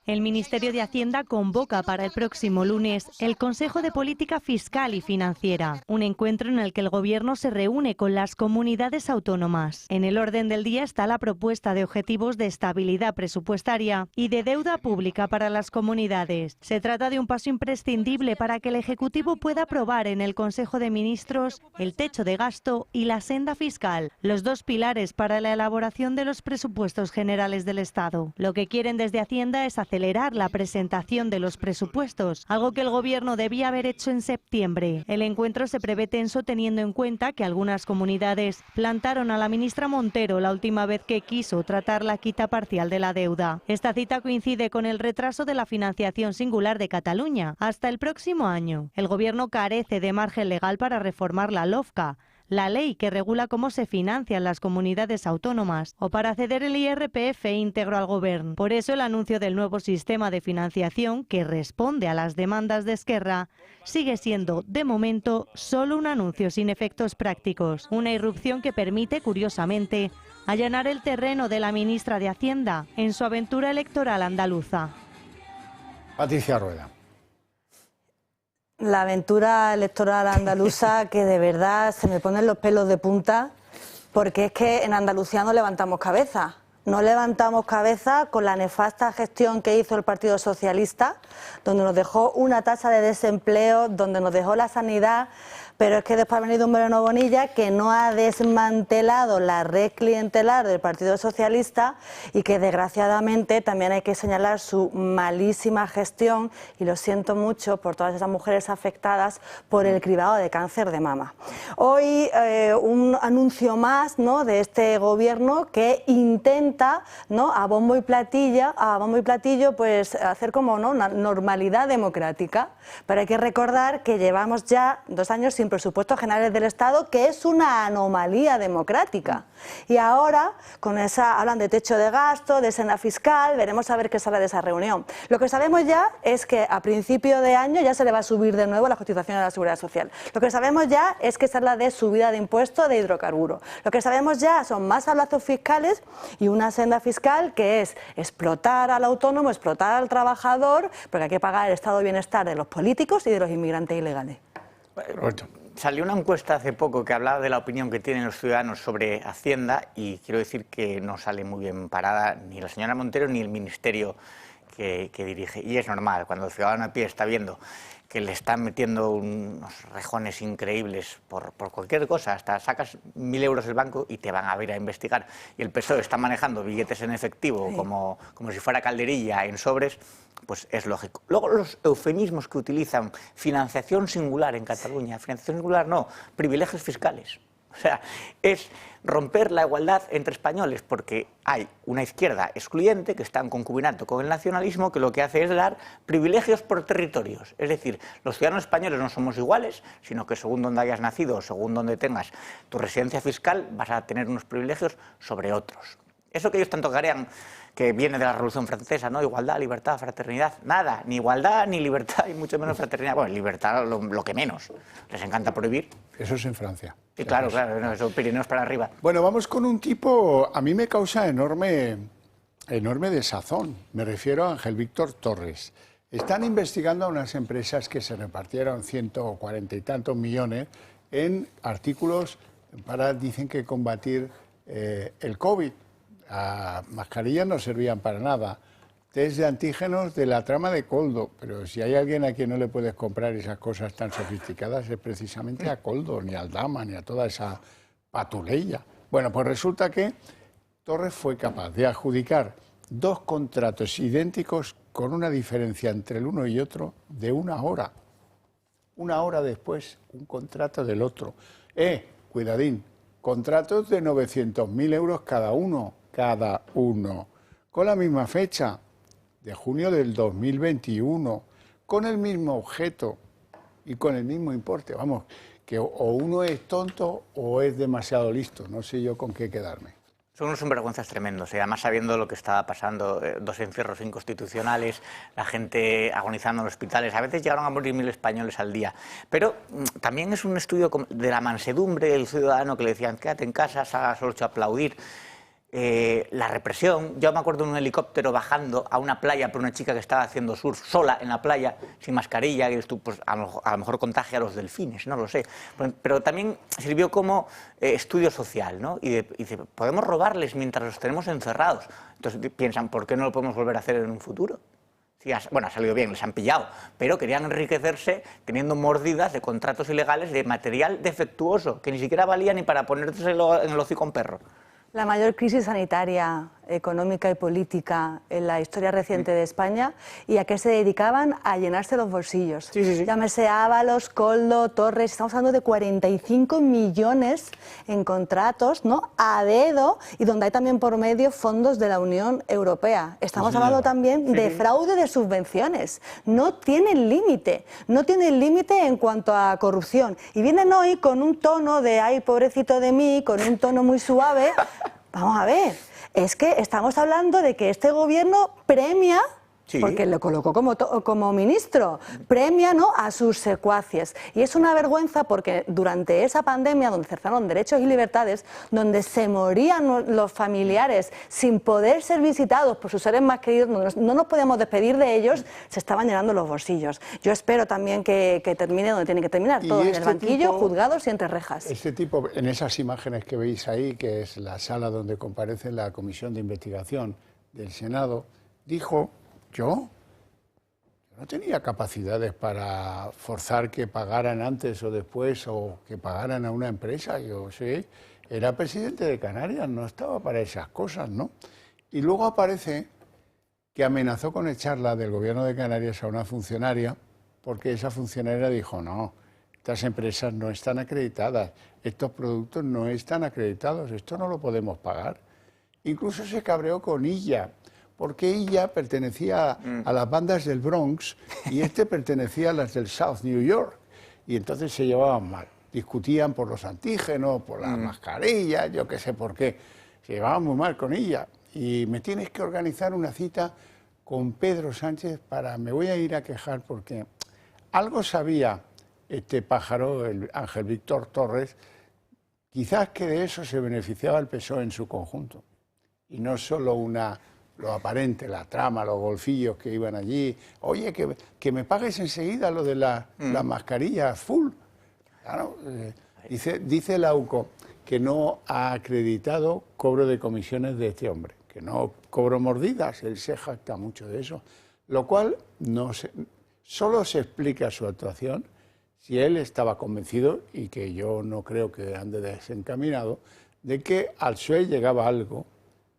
El Ministerio de Hacienda convoca para el próximo lunes el Consejo de Política Fiscal y Financiera, un encuentro en el que el Gobierno se reúne con las comunidades autónomas. En el orden del día está la propuesta de objetivos de estabilidad presupuestaria y de deuda pública para las comunidades. Se trata de un paso imprescindible para que el Ejecutivo pueda aprobar en el Consejo de Ministros el techo de gasto y la senda fiscal, los dos pilares para la elaboración de los presupuestos generales del Estado. Lo que quieren desde Hacienda es acelerar la presentación de los presupuestos, algo que el Gobierno debía haber hecho en septiembre. El encuentro se prevé tenso teniendo en cuenta que algunas comunidades plantaron a la ministra Montero la última vez que quiso tratar la quita parcial de la deuda. Esta cita coincide con el retraso de la financiación singular de Cataluña hasta el próximo año. El Gobierno carece de margen legal para reformar la LOFCA, la ley que regula cómo se financian las comunidades autónomas, o para ceder el IRPF íntegro al Gobierno. Por eso el anuncio del nuevo sistema de financiación, que responde a las demandas de Esquerra, sigue siendo, de momento, solo un anuncio sin efectos prácticos. Una irrupción que permite, curiosamente, allanar el terreno de la ministra de Hacienda en su aventura electoral andaluza. Patricia Rueda. La aventura electoral andaluza que de verdad se me ponen los pelos de punta, porque es que en Andalucía no levantamos cabeza. No levantamos cabeza con la nefasta gestión que hizo el Partido Socialista, donde nos dejó una tasa de desempleo, donde nos dejó la sanidad, pero es que después ha venido un Moreno Bonilla que no ha desmantelado la red clientelar del Partido Socialista y que desgraciadamente también hay que señalar su malísima gestión, y lo siento mucho por todas esas mujeres afectadas por el cribado de cáncer de mama. Hoy un anuncio más, ¿no?, de este gobierno que intenta, ¿no?, a bombo y platillo pues hacer como, ¿no?, una normalidad democrática, pero hay que recordar que llevamos ya 2 años sin presupuestos generales del Estado, que es una anomalía democrática. Y ahora, con esa, hablan de techo de gasto, de senda fiscal, veremos a ver qué sale de esa reunión. Lo que sabemos ya es que a principio de año ya se le va a subir de nuevo la cotización a la Seguridad Social. Lo que sabemos ya es que se habla de subida de impuestos de hidrocarburos. Lo que sabemos ya son más sablazos fiscales y una senda fiscal que es explotar al autónomo, explotar al trabajador, porque hay que pagar el estado de bienestar de los políticos y de los inmigrantes ilegales. Salió una encuesta hace poco que hablaba de la opinión que tienen los ciudadanos sobre Hacienda, y quiero decir que no sale muy bien parada ni la señora Montero ni el ministerio que dirige. Y es normal, cuando el ciudadano a pie está viendo que le están metiendo unos rejones increíbles por cualquier cosa, hasta sacas 1.000 euros del banco y te van a ir a investigar, y el PSOE está manejando billetes en efectivo como si fuera calderilla en sobres, pues es lógico. Luego los eufemismos que utilizan, financiación singular en Cataluña, financiación singular no, privilegios fiscales. O sea, es romper la igualdad entre españoles, porque hay una izquierda excluyente que está en concubinato con el nacionalismo, que lo que hace es dar privilegios por territorios. Es decir, los ciudadanos españoles no somos iguales, sino que según donde hayas nacido, según donde tengas tu residencia fiscal, vas a tener unos privilegios sobre otros. Eso que ellos tanto carean, que viene de la Revolución Francesa, ¿no? Igualdad, libertad, fraternidad. Nada, ni igualdad, ni libertad, y mucho menos fraternidad. Bueno, libertad lo que menos. Les encanta prohibir. Eso es en Francia. Sí, claro, no, eso Pirineos para arriba. Bueno, vamos con un tipo, a mí me causa enorme desazón. Me refiero a Ángel Víctor Torres. Están investigando a unas empresas que se repartieron 140 y tantos millones en artículos para, dicen que combatir el COVID. Las mascarillas no servían para nada. Test de antígenos de la trama de Coldo. Pero si hay alguien a quien no le puedes comprar esas cosas tan sofisticadas es precisamente a Coldo, ni al Dama, ni a toda esa patuleya. Bueno, pues resulta que Torres fue capaz de adjudicar 2 contratos idénticos con una diferencia entre el uno y otro de 1 hora. 1 hora después, un contrato del otro. Cuidadín, contratos de 900.000 euros cada uno, con la misma fecha, de junio del 2021, con el mismo objeto y con el mismo importe. Vamos, que o uno es tonto o es demasiado listo, no sé yo con qué quedarme. Son unos sinvergüenzas tremendos, y además sabiendo lo que estaba pasando, 2 encierros inconstitucionales, la gente agonizando en los hospitales, a veces llegaron a morir 1.000 españoles al día. Pero también es un estudio de la mansedumbre del ciudadano, que le decían, quédate en casa, salga solo a aplaudir. La represión, yo me acuerdo de un helicóptero bajando a una playa por una chica que estaba haciendo surf sola en la playa, sin mascarilla, y tú, pues, a lo mejor contagia a los delfines, no lo sé. Pero también sirvió como estudio social, ¿no? Y dice, podemos robarles mientras los tenemos encerrados. Entonces piensan, ¿por qué no lo podemos volver a hacer en un futuro? Sí, bueno, ha salido bien, les han pillado, pero querían enriquecerse teniendo mordidas de contratos ilegales de material defectuoso, que ni siquiera valía ni para ponérselo en el hocico a un perro. La mayor crisis sanitaria, económica y política en la historia reciente de España, y a qué se dedicaban a llenarse los bolsillos. Sí. Llámese Ábalos, Coldo, Torres, estamos hablando de 45 millones en contratos, ¿no?, a dedo, y donde hay también por medio fondos de la Unión Europea. Estamos hablando también de fraude de subvenciones. No tienen límite, en cuanto a corrupción. Y vienen hoy con un tono de, ay, pobrecito de mí, con un tono muy suave. Vamos a ver, es que estamos hablando de que este gobierno premia, porque lo colocó como ministro, premia, ¿no?, a sus secuaces. Y es una vergüenza porque durante esa pandemia, donde cerraron derechos y libertades, donde se morían los familiares sin poder ser visitados por sus seres más queridos, no nos podíamos despedir de ellos, se estaban llenando los bolsillos. Yo espero también que termine donde tiene que terminar, todo en el banquillo, juzgados y entre rejas. Este tipo, en esas imágenes que veis ahí, que es la sala donde comparece la Comisión de Investigación del Senado, dijo: Yo no tenía capacidades para forzar que pagaran antes o después o que pagaran a una empresa. Yo era presidente de Canarias, no estaba para esas cosas, ¿no? Y luego aparece que amenazó con echarla del gobierno de Canarias a una funcionaria, porque esa funcionaria dijo, no, estas empresas no están acreditadas, estos productos no están acreditados, esto no lo podemos pagar. Incluso se cabreó con ella, porque ella pertenecía a las bandas del Bronx y pertenecía a las del South New York. Y entonces se llevaban mal. Discutían por los antígenos, por las mascarillas, yo qué sé por qué. Se llevaban muy mal con ella. Y me tienes que organizar una cita con Pedro Sánchez me voy a ir a quejar porque algo sabía este pájaro, el Ángel Víctor Torres, quizás que de eso se beneficiaba el PSOE en su conjunto. Y no solo lo aparente, la trama, los golfillos que iban allí. Oye, que me pagues enseguida lo de la mascarilla full. Claro, dice la UCO que no ha acreditado cobro de comisiones de este hombre, que no cobró mordidas, él se jacta mucho de eso. Lo cual Solo se explica su actuación si él estaba convencido, y que yo no creo que ande desencaminado, de que al PSOE llegaba algo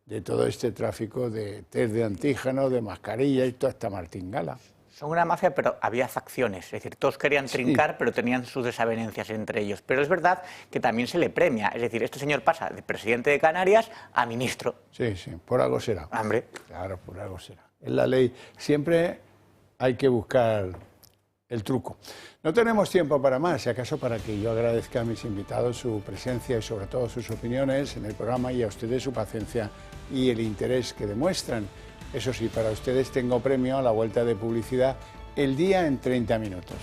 de todo este tráfico de test de antígeno, de mascarilla y toda esta martingala. Son una mafia, pero había facciones, es decir, todos querían trincar, pero tenían sus desavenencias entre ellos. Pero es verdad que también se le premia, es decir, este señor pasa de presidente de Canarias a ministro. Sí, sí, por algo será. Hombre. Claro, por algo será. Es la ley. Siempre hay que buscar el truco. No tenemos tiempo para más, si acaso para que yo agradezca a mis invitados su presencia y sobre todo sus opiniones en el programa, y a ustedes su paciencia y el interés que demuestran. Eso sí, para ustedes tengo premio a la vuelta de publicidad, El día en 30 minutos.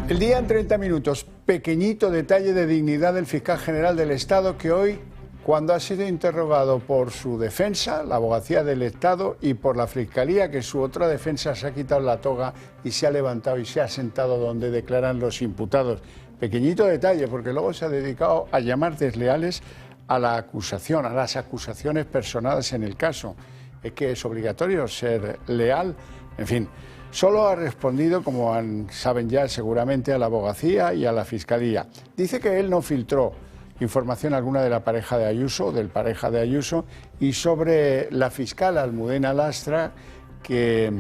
El día en 30 minutos, pequeñito detalle de dignidad del fiscal general del Estado, que hoy, cuando ha sido interrogado por su defensa, la Abogacía del Estado, y por la Fiscalía, que su otra defensa, se ha quitado la toga y se ha levantado y se ha sentado donde declaran los imputados. Pequeñito detalle, porque luego se ha dedicado a llamar desleales a la acusación, a las acusaciones personadas en el caso. Es que es obligatorio ser leal. En fin, solo ha respondido, como saben ya seguramente, a la Abogacía y a la Fiscalía. Dice que él no filtró información alguna de la pareja de Ayuso, del pareja de Ayuso, y sobre la fiscal Almudena Lastra, que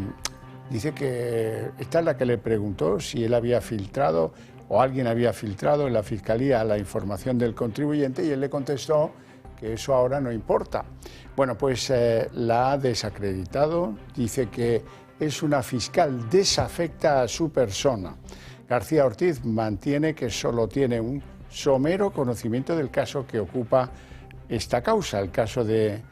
dice que esta es la que le preguntó si él había filtrado o alguien había filtrado en la Fiscalía la información del contribuyente, y él le contestó que eso ahora no importa. Bueno, pues la ha desacreditado, dice que es una fiscal desafecta a su persona. García Ortiz mantiene que solo tiene un somero conocimiento del caso que ocupa esta causa, el caso de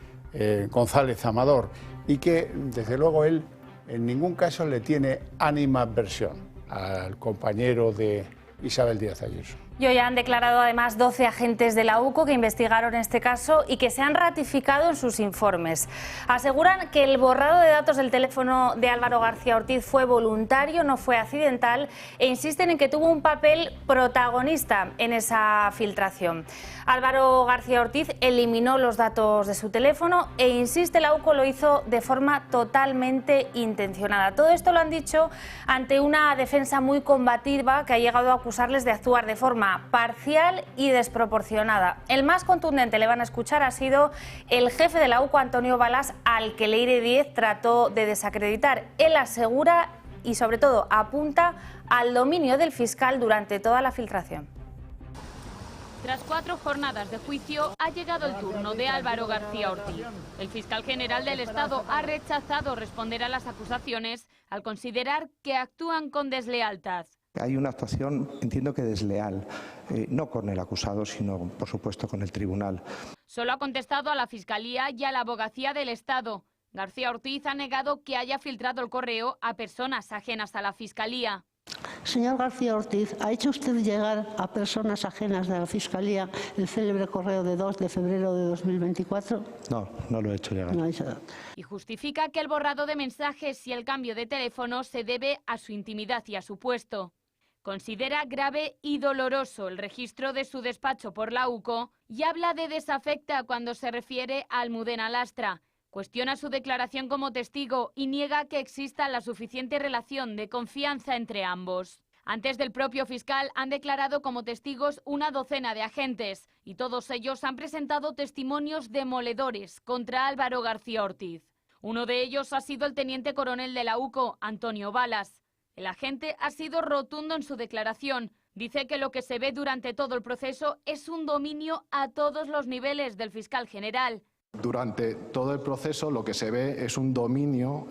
González Amador, y que desde luego él en ningún caso le tiene animadversión al compañero de Isabel Díaz Ayuso. Y hoy han declarado además 12 agentes de la UCO que investigaron este caso y que se han ratificado en sus informes. Aseguran que el borrado de datos del teléfono de Álvaro García Ortiz fue voluntario, no fue accidental, e insisten en que tuvo un papel protagonista en esa filtración. Álvaro García Ortiz eliminó los datos de su teléfono e insiste la UCO lo hizo de forma totalmente intencionada. Todo esto lo han dicho ante una defensa muy combativa que ha llegado a acusarles de actuar de forma parcial y desproporcionada. El más contundente, le van a escuchar, ha sido el jefe de la UCO, Antonio Balas, al que Leire Díez trató de desacreditar. Él asegura y sobre todo apunta al dominio del fiscal durante toda la filtración. Tras 4 jornadas de juicio, ha llegado el turno de Álvaro García Ortiz. El fiscal general del Estado ha rechazado responder a las acusaciones al considerar que actúan con deslealtad. Hay una actuación, entiendo que desleal, no con el acusado, sino, por supuesto, con el tribunal. Solo ha contestado a la Fiscalía y a la Abogacía del Estado. García Ortiz ha negado que haya filtrado el correo a personas ajenas a la Fiscalía. Señor García Ortiz, ¿ha hecho usted llegar a personas ajenas de la Fiscalía el célebre correo de 2 de febrero de 2024? No, no lo he hecho llegar. No ha hecho. Y justifica que el borrado de mensajes y el cambio de teléfono se debe a su intimidad y a su puesto. Considera grave y doloroso el registro de su despacho por la UCO y habla de desafecta cuando se refiere a Almudena Lastra. Cuestiona su declaración como testigo y niega que exista la suficiente relación de confianza entre ambos. Antes del propio fiscal han declarado como testigos una docena de agentes y todos ellos han presentado testimonios demoledores contra Álvaro García Ortiz. Uno de ellos ha sido el teniente coronel de la UCO, Antonio Balas. El agente ha sido rotundo en su declaración. Dice que lo que se ve durante todo el proceso es un dominio a todos los niveles del fiscal general. Durante todo el proceso lo que se ve es un dominio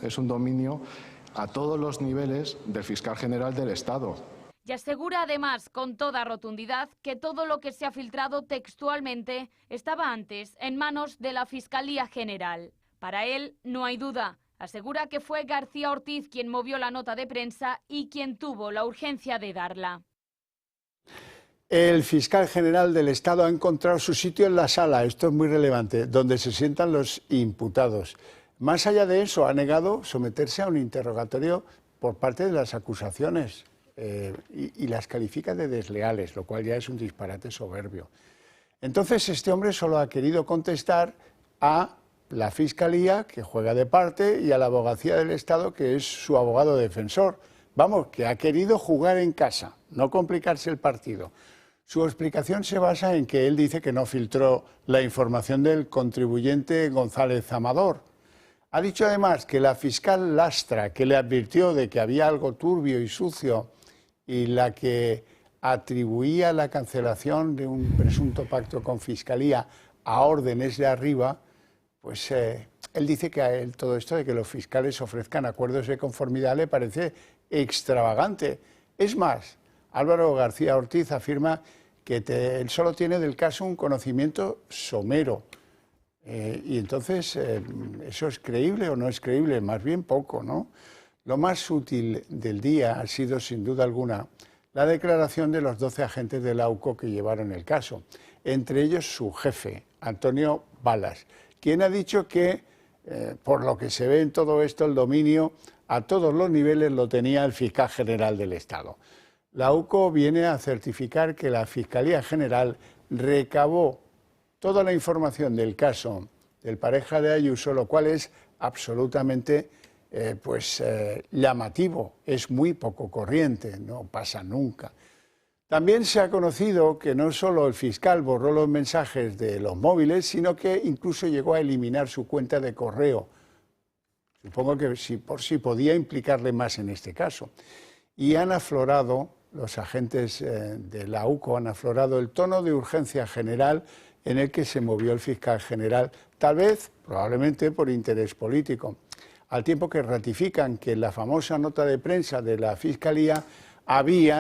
a todos los niveles del fiscal general del Estado. Y asegura además con toda rotundidad que todo lo que se ha filtrado textualmente estaba antes en manos de la Fiscalía General. Para él no hay duda. Asegura que fue García Ortiz quien movió la nota de prensa y quien tuvo la urgencia de darla. El fiscal general del Estado ha encontrado su sitio en la sala, esto es muy relevante, donde se sientan los imputados. Más allá de eso, ha negado someterse a un interrogatorio por parte de las acusaciones y las califica de desleales, lo cual ya es un disparate soberbio. Entonces, este hombre solo ha querido contestar a la Fiscalía, que juega de parte, y a la Abogacía del Estado, que es su abogado defensor. Vamos, que ha querido jugar en casa, no complicarse el partido. Su explicación se basa en que él dice que no filtró la información del contribuyente González Amador. Ha dicho además que la fiscal Lastra, que le advirtió de que había algo turbio y sucio y la que atribuía la cancelación de un presunto pacto con Fiscalía a órdenes de arriba, pues él dice que a él todo esto de que los fiscales ofrezcan acuerdos de conformidad le parece extravagante. Es más, Álvaro García Ortiz afirma que él solo tiene del caso un conocimiento somero. Y entonces, ¿eso es creíble o no es creíble? Más bien poco, ¿no? Lo más útil del día ha sido, sin duda alguna, la declaración de los 12 agentes de la UCO que llevaron el caso, entre ellos su jefe, Antonio Balas, quien ha dicho que, por lo que se ve en todo esto, el dominio a todos los niveles lo tenía el fiscal general del Estado. La UCO viene a certificar que la Fiscalía General recabó toda la información del caso del pareja de Ayuso, lo cual es absolutamente llamativo, es muy poco corriente, no pasa nunca. También se ha conocido que no solo el fiscal borró los mensajes de los móviles, sino que incluso llegó a eliminar su cuenta de correo. Supongo que por si podía implicarle más en este caso. Y han aflorado, los agentes de la UCO han aflorado el tono de urgencia general en el que se movió el fiscal general, tal vez, probablemente por interés político, al tiempo que ratifican que en la famosa nota de prensa de la Fiscalía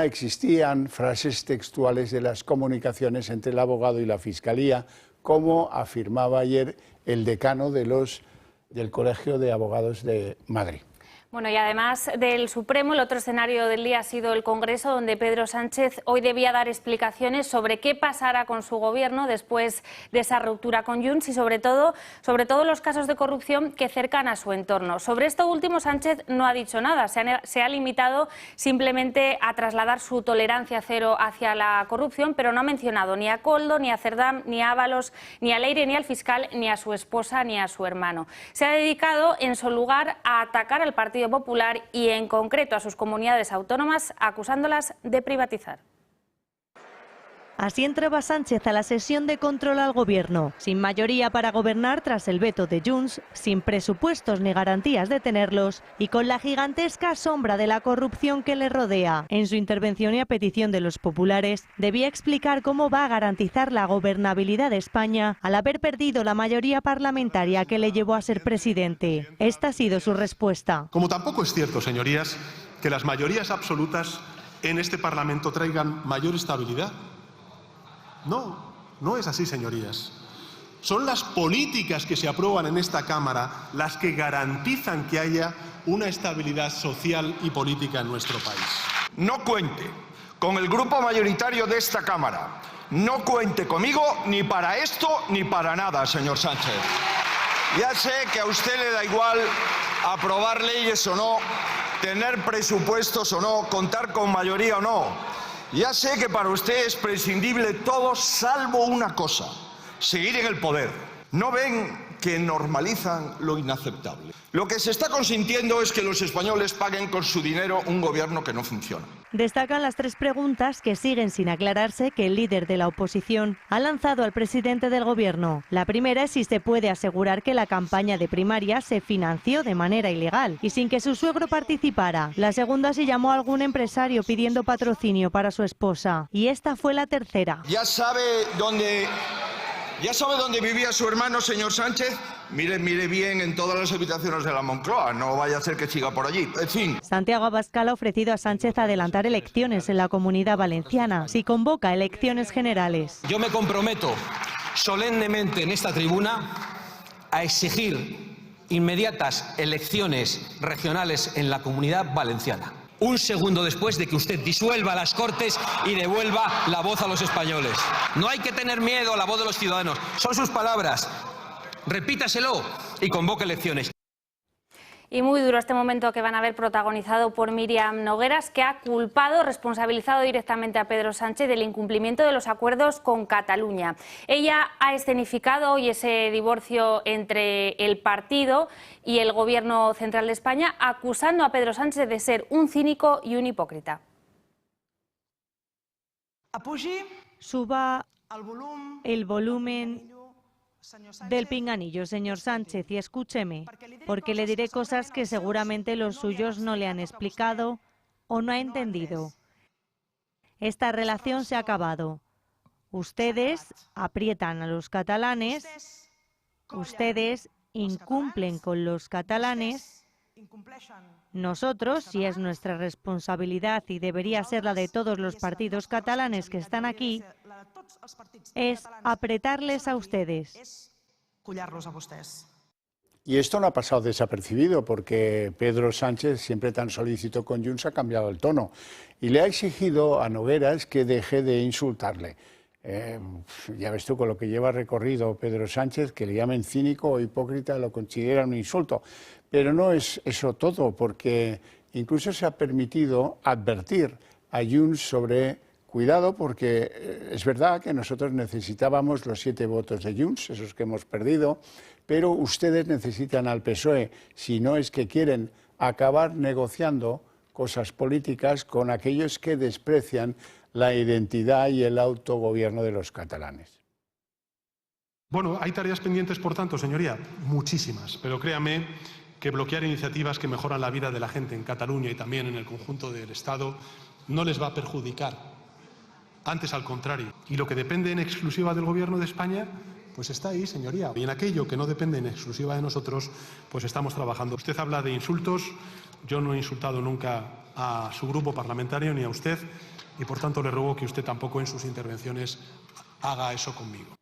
existían frases textuales de las comunicaciones entre el abogado y la Fiscalía, como afirmaba ayer el decano del Colegio de Abogados de Madrid. Bueno, y además del Supremo, el otro escenario del día ha sido el Congreso, donde Pedro Sánchez hoy debía dar explicaciones sobre qué pasará con su gobierno después de esa ruptura con Junts y sobre todo los casos de corrupción que cercan a su entorno. Sobre esto último, Sánchez no ha dicho nada, se ha limitado simplemente a trasladar su tolerancia cero hacia la corrupción, pero no ha mencionado ni a Koldo, ni a Cerdán, ni a Ábalos, ni a Leire, ni al fiscal, ni a su esposa, ni a su hermano. Se ha dedicado, en su lugar, a atacar al Partido Popular y en concreto a sus comunidades autónomas, acusándolas de privatizar. Así entraba Sánchez a la sesión de control al gobierno, sin mayoría para gobernar tras el veto de Junts, sin presupuestos ni garantías de tenerlos y con la gigantesca sombra de la corrupción que le rodea. En su intervención y a petición de los populares, debía explicar cómo va a garantizar la gobernabilidad de España al haber perdido la mayoría parlamentaria que le llevó a ser presidente. Esta ha sido su respuesta. Como tampoco es cierto, señorías, que las mayorías absolutas en este Parlamento traigan mayor estabilidad. No, no es así, señorías. Son las políticas que se aprueban en esta Cámara las que garantizan que haya una estabilidad social y política en nuestro país. No cuente con el grupo mayoritario de esta Cámara. No cuente conmigo ni para esto ni para nada, señor Sánchez. Ya sé que a usted le da igual aprobar leyes o no, tener presupuestos o no, contar con mayoría o no. Ya sé que para usted es prescindible todo salvo una cosa, seguir en el poder. ¿No ven que normalizan lo inaceptable? Lo que se está consintiendo es que los españoles paguen con su dinero un gobierno que no funciona. Destacan las tres preguntas que siguen sin aclararse que el líder de la oposición ha lanzado al presidente del gobierno. La primera es si se puede asegurar que la campaña de primarias se financió de manera ilegal y sin que su suegro participara. La segunda si llamó a algún empresario pidiendo patrocinio para su esposa. Y esta fue la tercera. ¿Ya sabe dónde vivía su hermano, señor Sánchez? Mire bien en todas las habitaciones de la Moncloa, no vaya a ser que siga por allí. En fin. Santiago Abascal ha ofrecido a Sánchez adelantar elecciones en la Comunidad Valenciana si convoca elecciones generales. Yo me comprometo solemnemente en esta tribuna a exigir inmediatas elecciones regionales en la Comunidad Valenciana. Un segundo después de que usted disuelva las Cortes y devuelva la voz a los españoles. No hay que tener miedo a la voz de los ciudadanos. Son sus palabras. Repítaselo y convoque elecciones. Y muy duro este momento que van a ver protagonizado por Míriam Nogueras, que ha culpado, responsabilizado directamente a Pedro Sánchez del incumplimiento de los acuerdos con Cataluña. Ella ha escenificado hoy ese divorcio entre el partido y el Gobierno central de España, acusando a Pedro Sánchez de ser un cínico y un hipócrita. Suba el volumen del pinganillo, señor Sánchez, y escúcheme, porque le diré cosas que seguramente los suyos no le han explicado o no ha entendido. Esta relación se ha acabado. Ustedes aprietan a los catalanes, ustedes incumplen con los catalanes. Nosotros, si es nuestra responsabilidad y debería ser la de todos los partidos catalanes que están aquí, es apretarles a ustedes. Y esto no ha pasado desapercibido porque Pedro Sánchez, siempre tan solícito con Junts, ha cambiado el tono y le ha exigido a Nogueras que deje de insultarle. Ya ves tú con lo que lleva recorrido Pedro Sánchez, que le llamen cínico o hipócrita, lo consideran un insulto. Pero no es eso todo, porque incluso se ha permitido advertir a Junts sobre cuidado, porque es verdad que nosotros necesitábamos los 7 votos de Junts, esos que hemos perdido, pero ustedes necesitan al PSOE, si no es que quieren acabar negociando cosas políticas con aquellos que desprecian la identidad y el autogobierno de los catalanes. Bueno, hay tareas pendientes, por tanto, señoría, muchísimas, pero créame que bloquear iniciativas que mejoran la vida de la gente en Cataluña y también en el conjunto del Estado no les va a perjudicar, antes al contrario. Y lo que depende en exclusiva del Gobierno de España, pues está ahí, señoría. Y en aquello que no depende en exclusiva de nosotros, pues estamos trabajando. Usted habla de insultos, yo no he insultado nunca a su grupo parlamentario ni a usted, y por tanto le ruego que usted tampoco en sus intervenciones haga eso conmigo.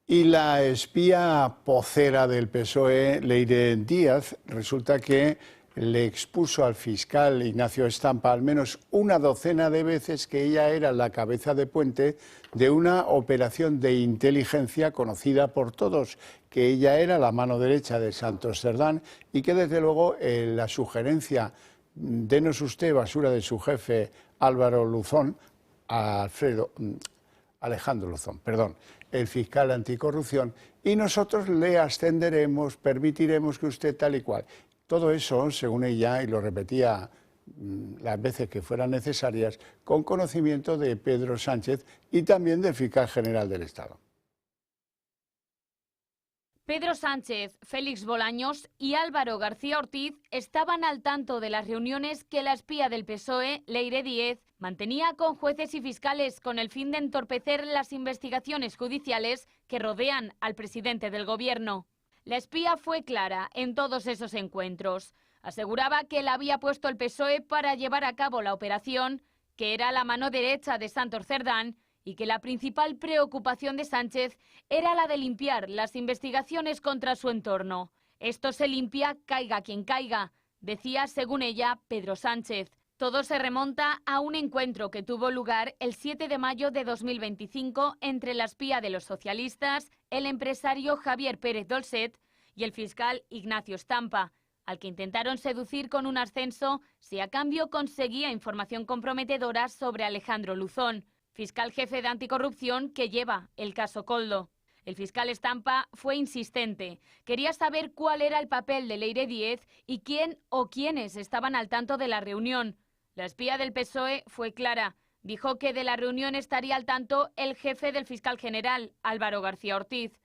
Y la espía vocera del PSOE, Leire Díaz, resulta que le expuso al fiscal Ignacio Estampa al menos una docena de veces que ella era la cabeza de puente de una operación de inteligencia conocida por todos, que ella era la mano derecha de Santos Cerdán y que desde luego la sugerencia "denos usted basura" de su jefe Alejandro Luzón, el fiscal anticorrupción, y nosotros le ascenderemos, permitiremos que usted tal y cual. Todo eso, según ella, y lo repetía las veces que fueran necesarias, con conocimiento de Pedro Sánchez y también del fiscal general del Estado. Pedro Sánchez, Félix Bolaños y Álvaro García Ortiz estaban al tanto de las reuniones que la espía del PSOE, Leire Díaz, mantenía con jueces y fiscales con el fin de entorpecer las investigaciones judiciales que rodean al presidente del Gobierno. La espía fue clara en todos esos encuentros. Aseguraba que la había puesto el PSOE para llevar a cabo la operación, que era la mano derecha de Santos Cerdán, y que la principal preocupación de Sánchez era la de limpiar las investigaciones contra su entorno. Esto se limpia caiga quien caiga, decía, según ella, Pedro Sánchez. Todo se remonta a un encuentro que tuvo lugar el 7 de mayo de 2025 entre la espía de los socialistas, el empresario Javier Pérez Dolcet y el fiscal Ignacio Estampa, al que intentaron seducir con un ascenso si a cambio conseguía información comprometedora sobre Alejandro Luzón, fiscal jefe de anticorrupción que lleva el caso Koldo. El fiscal Estampa fue insistente. Quería saber cuál era el papel de Leire Díaz y quién o quiénes estaban al tanto de la reunión. La espía del PSOE fue clara. Dijo que de la reunión estaría al tanto el jefe del fiscal general, Álvaro García Ortiz.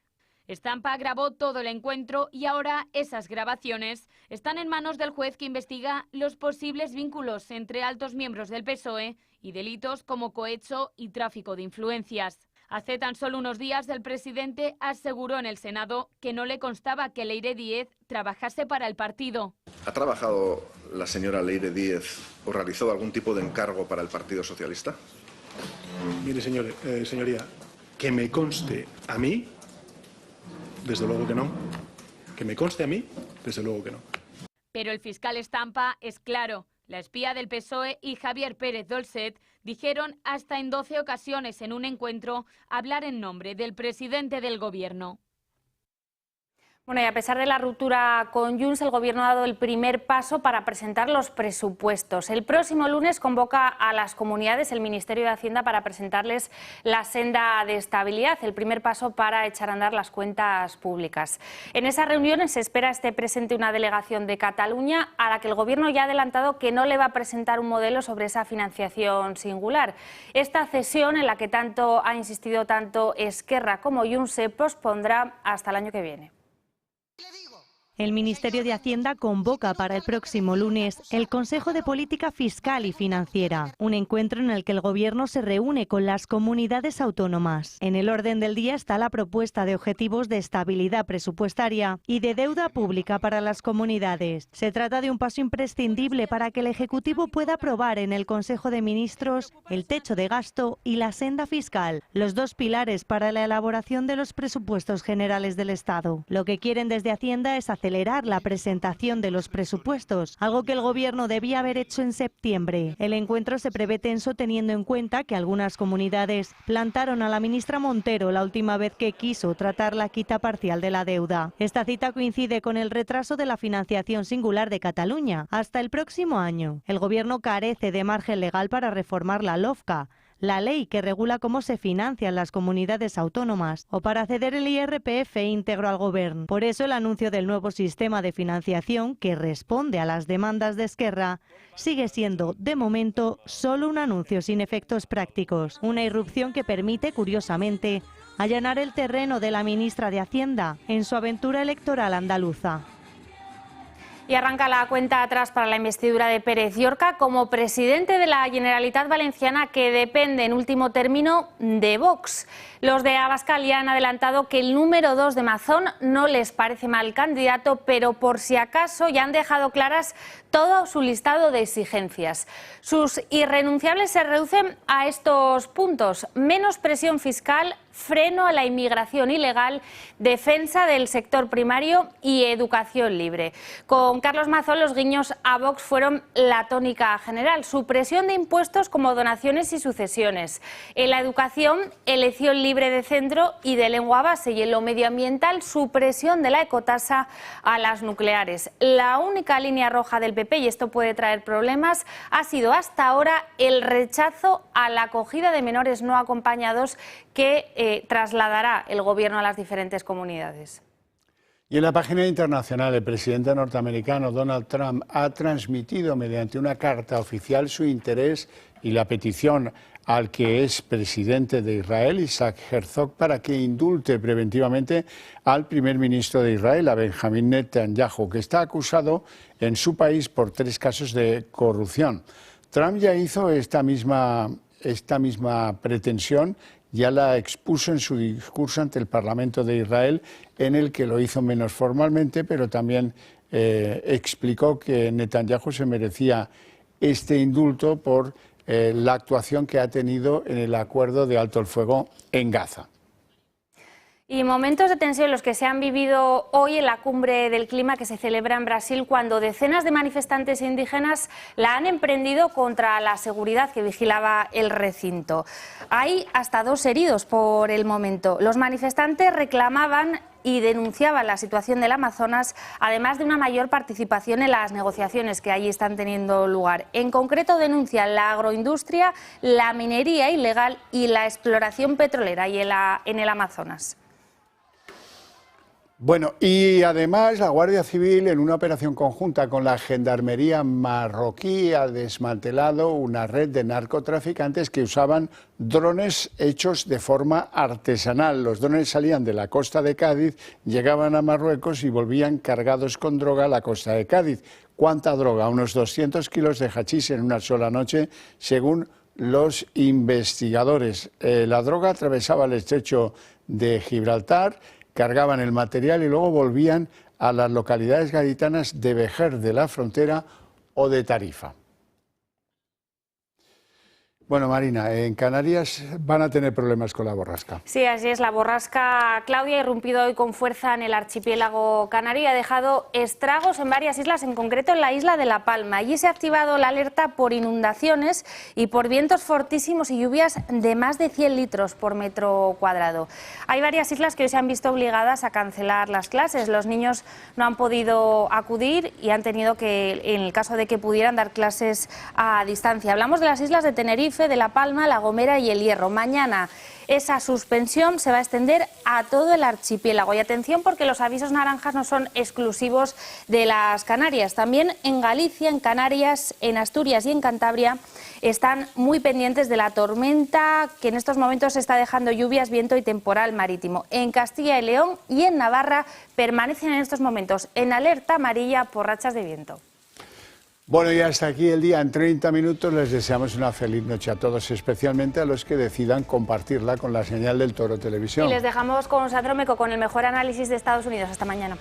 Estampa grabó todo el encuentro y ahora esas grabaciones están en manos del juez que investiga los posibles vínculos entre altos miembros del PSOE y delitos como cohecho y tráfico de influencias. Hace tan solo unos días el presidente aseguró en el Senado que no le constaba que Leire Díaz trabajase para el partido. ¿Ha trabajado la señora Leire Díaz o realizó algún tipo de encargo para el Partido Socialista? Mire, señoría, que me conste a mí, desde luego que no. Que me conste a mí, desde luego que no. Pero el fiscal Estampa es claro. La espía del PSOE y Javier Pérez Dolcet dijeron hasta en 12 ocasiones en un encuentro hablar en nombre del presidente del Gobierno. Bueno, y a pesar de la ruptura con Junts, el Gobierno ha dado el primer paso para presentar los presupuestos. El próximo lunes convoca a las comunidades el Ministerio de Hacienda para presentarles la senda de estabilidad, el primer paso para echar a andar las cuentas públicas. En esa reunión se espera esté presente una delegación de Cataluña a la que el Gobierno ya ha adelantado que no le va a presentar un modelo sobre esa financiación singular. Esta cesión, en la que tanto ha insistido tanto Esquerra como Junts, se pospondrá hasta el año que viene. El Ministerio de Hacienda convoca para el próximo lunes el Consejo de Política Fiscal y Financiera, un encuentro en el que el Gobierno se reúne con las comunidades autónomas. En el orden del día está la propuesta de objetivos de estabilidad presupuestaria y de deuda pública para las comunidades. Se trata de un paso imprescindible para que el Ejecutivo pueda aprobar en el Consejo de Ministros el techo de gasto y la senda fiscal, los dos pilares para la elaboración de los presupuestos generales del Estado. Lo que quieren desde Hacienda es acelerar la presentación de los presupuestos, algo que el Gobierno debía haber hecho en septiembre. El encuentro se prevé tenso teniendo en cuenta que algunas comunidades plantaron a la ministra Montero la última vez que quiso tratar la quita parcial de la deuda. Esta cita coincide con el retraso de la financiación singular de Cataluña hasta el próximo año. El Gobierno carece de margen legal para reformar la LOFCA, la ley que regula cómo se financian las comunidades autónomas, o para ceder el IRPF íntegro al Gobierno. Por eso el anuncio del nuevo sistema de financiación, que responde a las demandas de Esquerra, sigue siendo, de momento, solo un anuncio sin efectos prácticos. Una irrupción que permite, curiosamente, allanar el terreno de la ministra de Hacienda en su aventura electoral andaluza. Y arranca la cuenta atrás para la investidura de Pérez Llorca como presidente de la Generalitat Valenciana, que depende en último término de Vox. Los de Abascal ya han adelantado que el número 2 de Mazón no les parece mal candidato, pero por si acaso ya han dejado claras todo su listado de exigencias. Sus irrenunciables se reducen a estos puntos: menos presión fiscal, freno a la inmigración ilegal, defensa del sector primario y educación libre. Con Carlos Mazón, los guiños a Vox fueron la tónica general. Supresión de impuestos como donaciones y sucesiones. En la educación, elección libre de centro y de lengua base. Y en lo medioambiental, supresión de la ecotasa a las nucleares. La única línea roja del PP, y esto puede traer problemas, ha sido hasta ahora el rechazo a la acogida de menores no acompañados que trasladará el Gobierno a las diferentes comunidades. Y en la página internacional, el presidente norteamericano Donald Trump ha transmitido mediante una carta oficial su interés y la petición al que es presidente de Israel, Isaac Herzog, para que indulte preventivamente al primer ministro de Israel, a Benjamín Netanyahu, que está acusado en su país por 3 casos de corrupción. Trump ya hizo esta misma pretensión, ya la expuso en su discurso ante el Parlamento de Israel, en el que lo hizo menos formalmente, pero también explicó que Netanyahu se merecía este indulto por la actuación que ha tenido en el acuerdo de alto el fuego en Gaza. Y momentos de tensión los que se han vivido hoy en la cumbre del clima que se celebra en Brasil, cuando decenas de manifestantes indígenas la han emprendido contra la seguridad que vigilaba el recinto. Hay hasta 2 heridos por el momento. Los manifestantes reclamaban y denunciaban la situación del Amazonas, además de una mayor participación en las negociaciones que allí están teniendo lugar. En concreto denuncian la agroindustria, la minería ilegal y la exploración petrolera en el Amazonas. Bueno, y además la Guardia Civil, en una operación conjunta con la Gendarmería marroquí, ha desmantelado una red de narcotraficantes que usaban drones hechos de forma artesanal. Los drones salían de la costa de Cádiz, llegaban a Marruecos y volvían cargados con droga a la costa de Cádiz. ¿Cuánta droga? Unos 200 kilos de hachís en una sola noche, según los investigadores. La droga atravesaba el estrecho de Gibraltar, cargaban el material y luego volvían a las localidades gaditanas de Vejer de la Frontera o de Tarifa. Bueno, Marina, en Canarias van a tener problemas con la borrasca. Sí, así es. La borrasca Claudia ha irrumpido hoy con fuerza en el archipiélago canario y ha dejado estragos en varias islas, en concreto en la isla de La Palma. Allí se ha activado la alerta por inundaciones y por vientos fortísimos y lluvias de más de 100 litros por metro cuadrado. Hay varias islas que hoy se han visto obligadas a cancelar las clases. Los niños no han podido acudir y han tenido que, en el caso de que pudieran, dar clases a distancia. Hablamos de las islas de Tenerife, de La Palma, La Gomera y El Hierro. Mañana esa suspensión se va a extender a todo el archipiélago. Y atención, porque los avisos naranjas no son exclusivos de las Canarias. También en Galicia, en Canarias, en Asturias y en Cantabria están muy pendientes de la tormenta que en estos momentos está dejando lluvias, viento y temporal marítimo. En Castilla y León y en Navarra permanecen en estos momentos en alerta amarilla por rachas de viento. Bueno, y hasta aquí el día en 30 minutos. Les deseamos una feliz noche a todos, especialmente a los que decidan compartirla con la señal del Toro Televisión. Y les dejamos con Sandro Meco con el mejor análisis de Estados Unidos. Hasta mañana.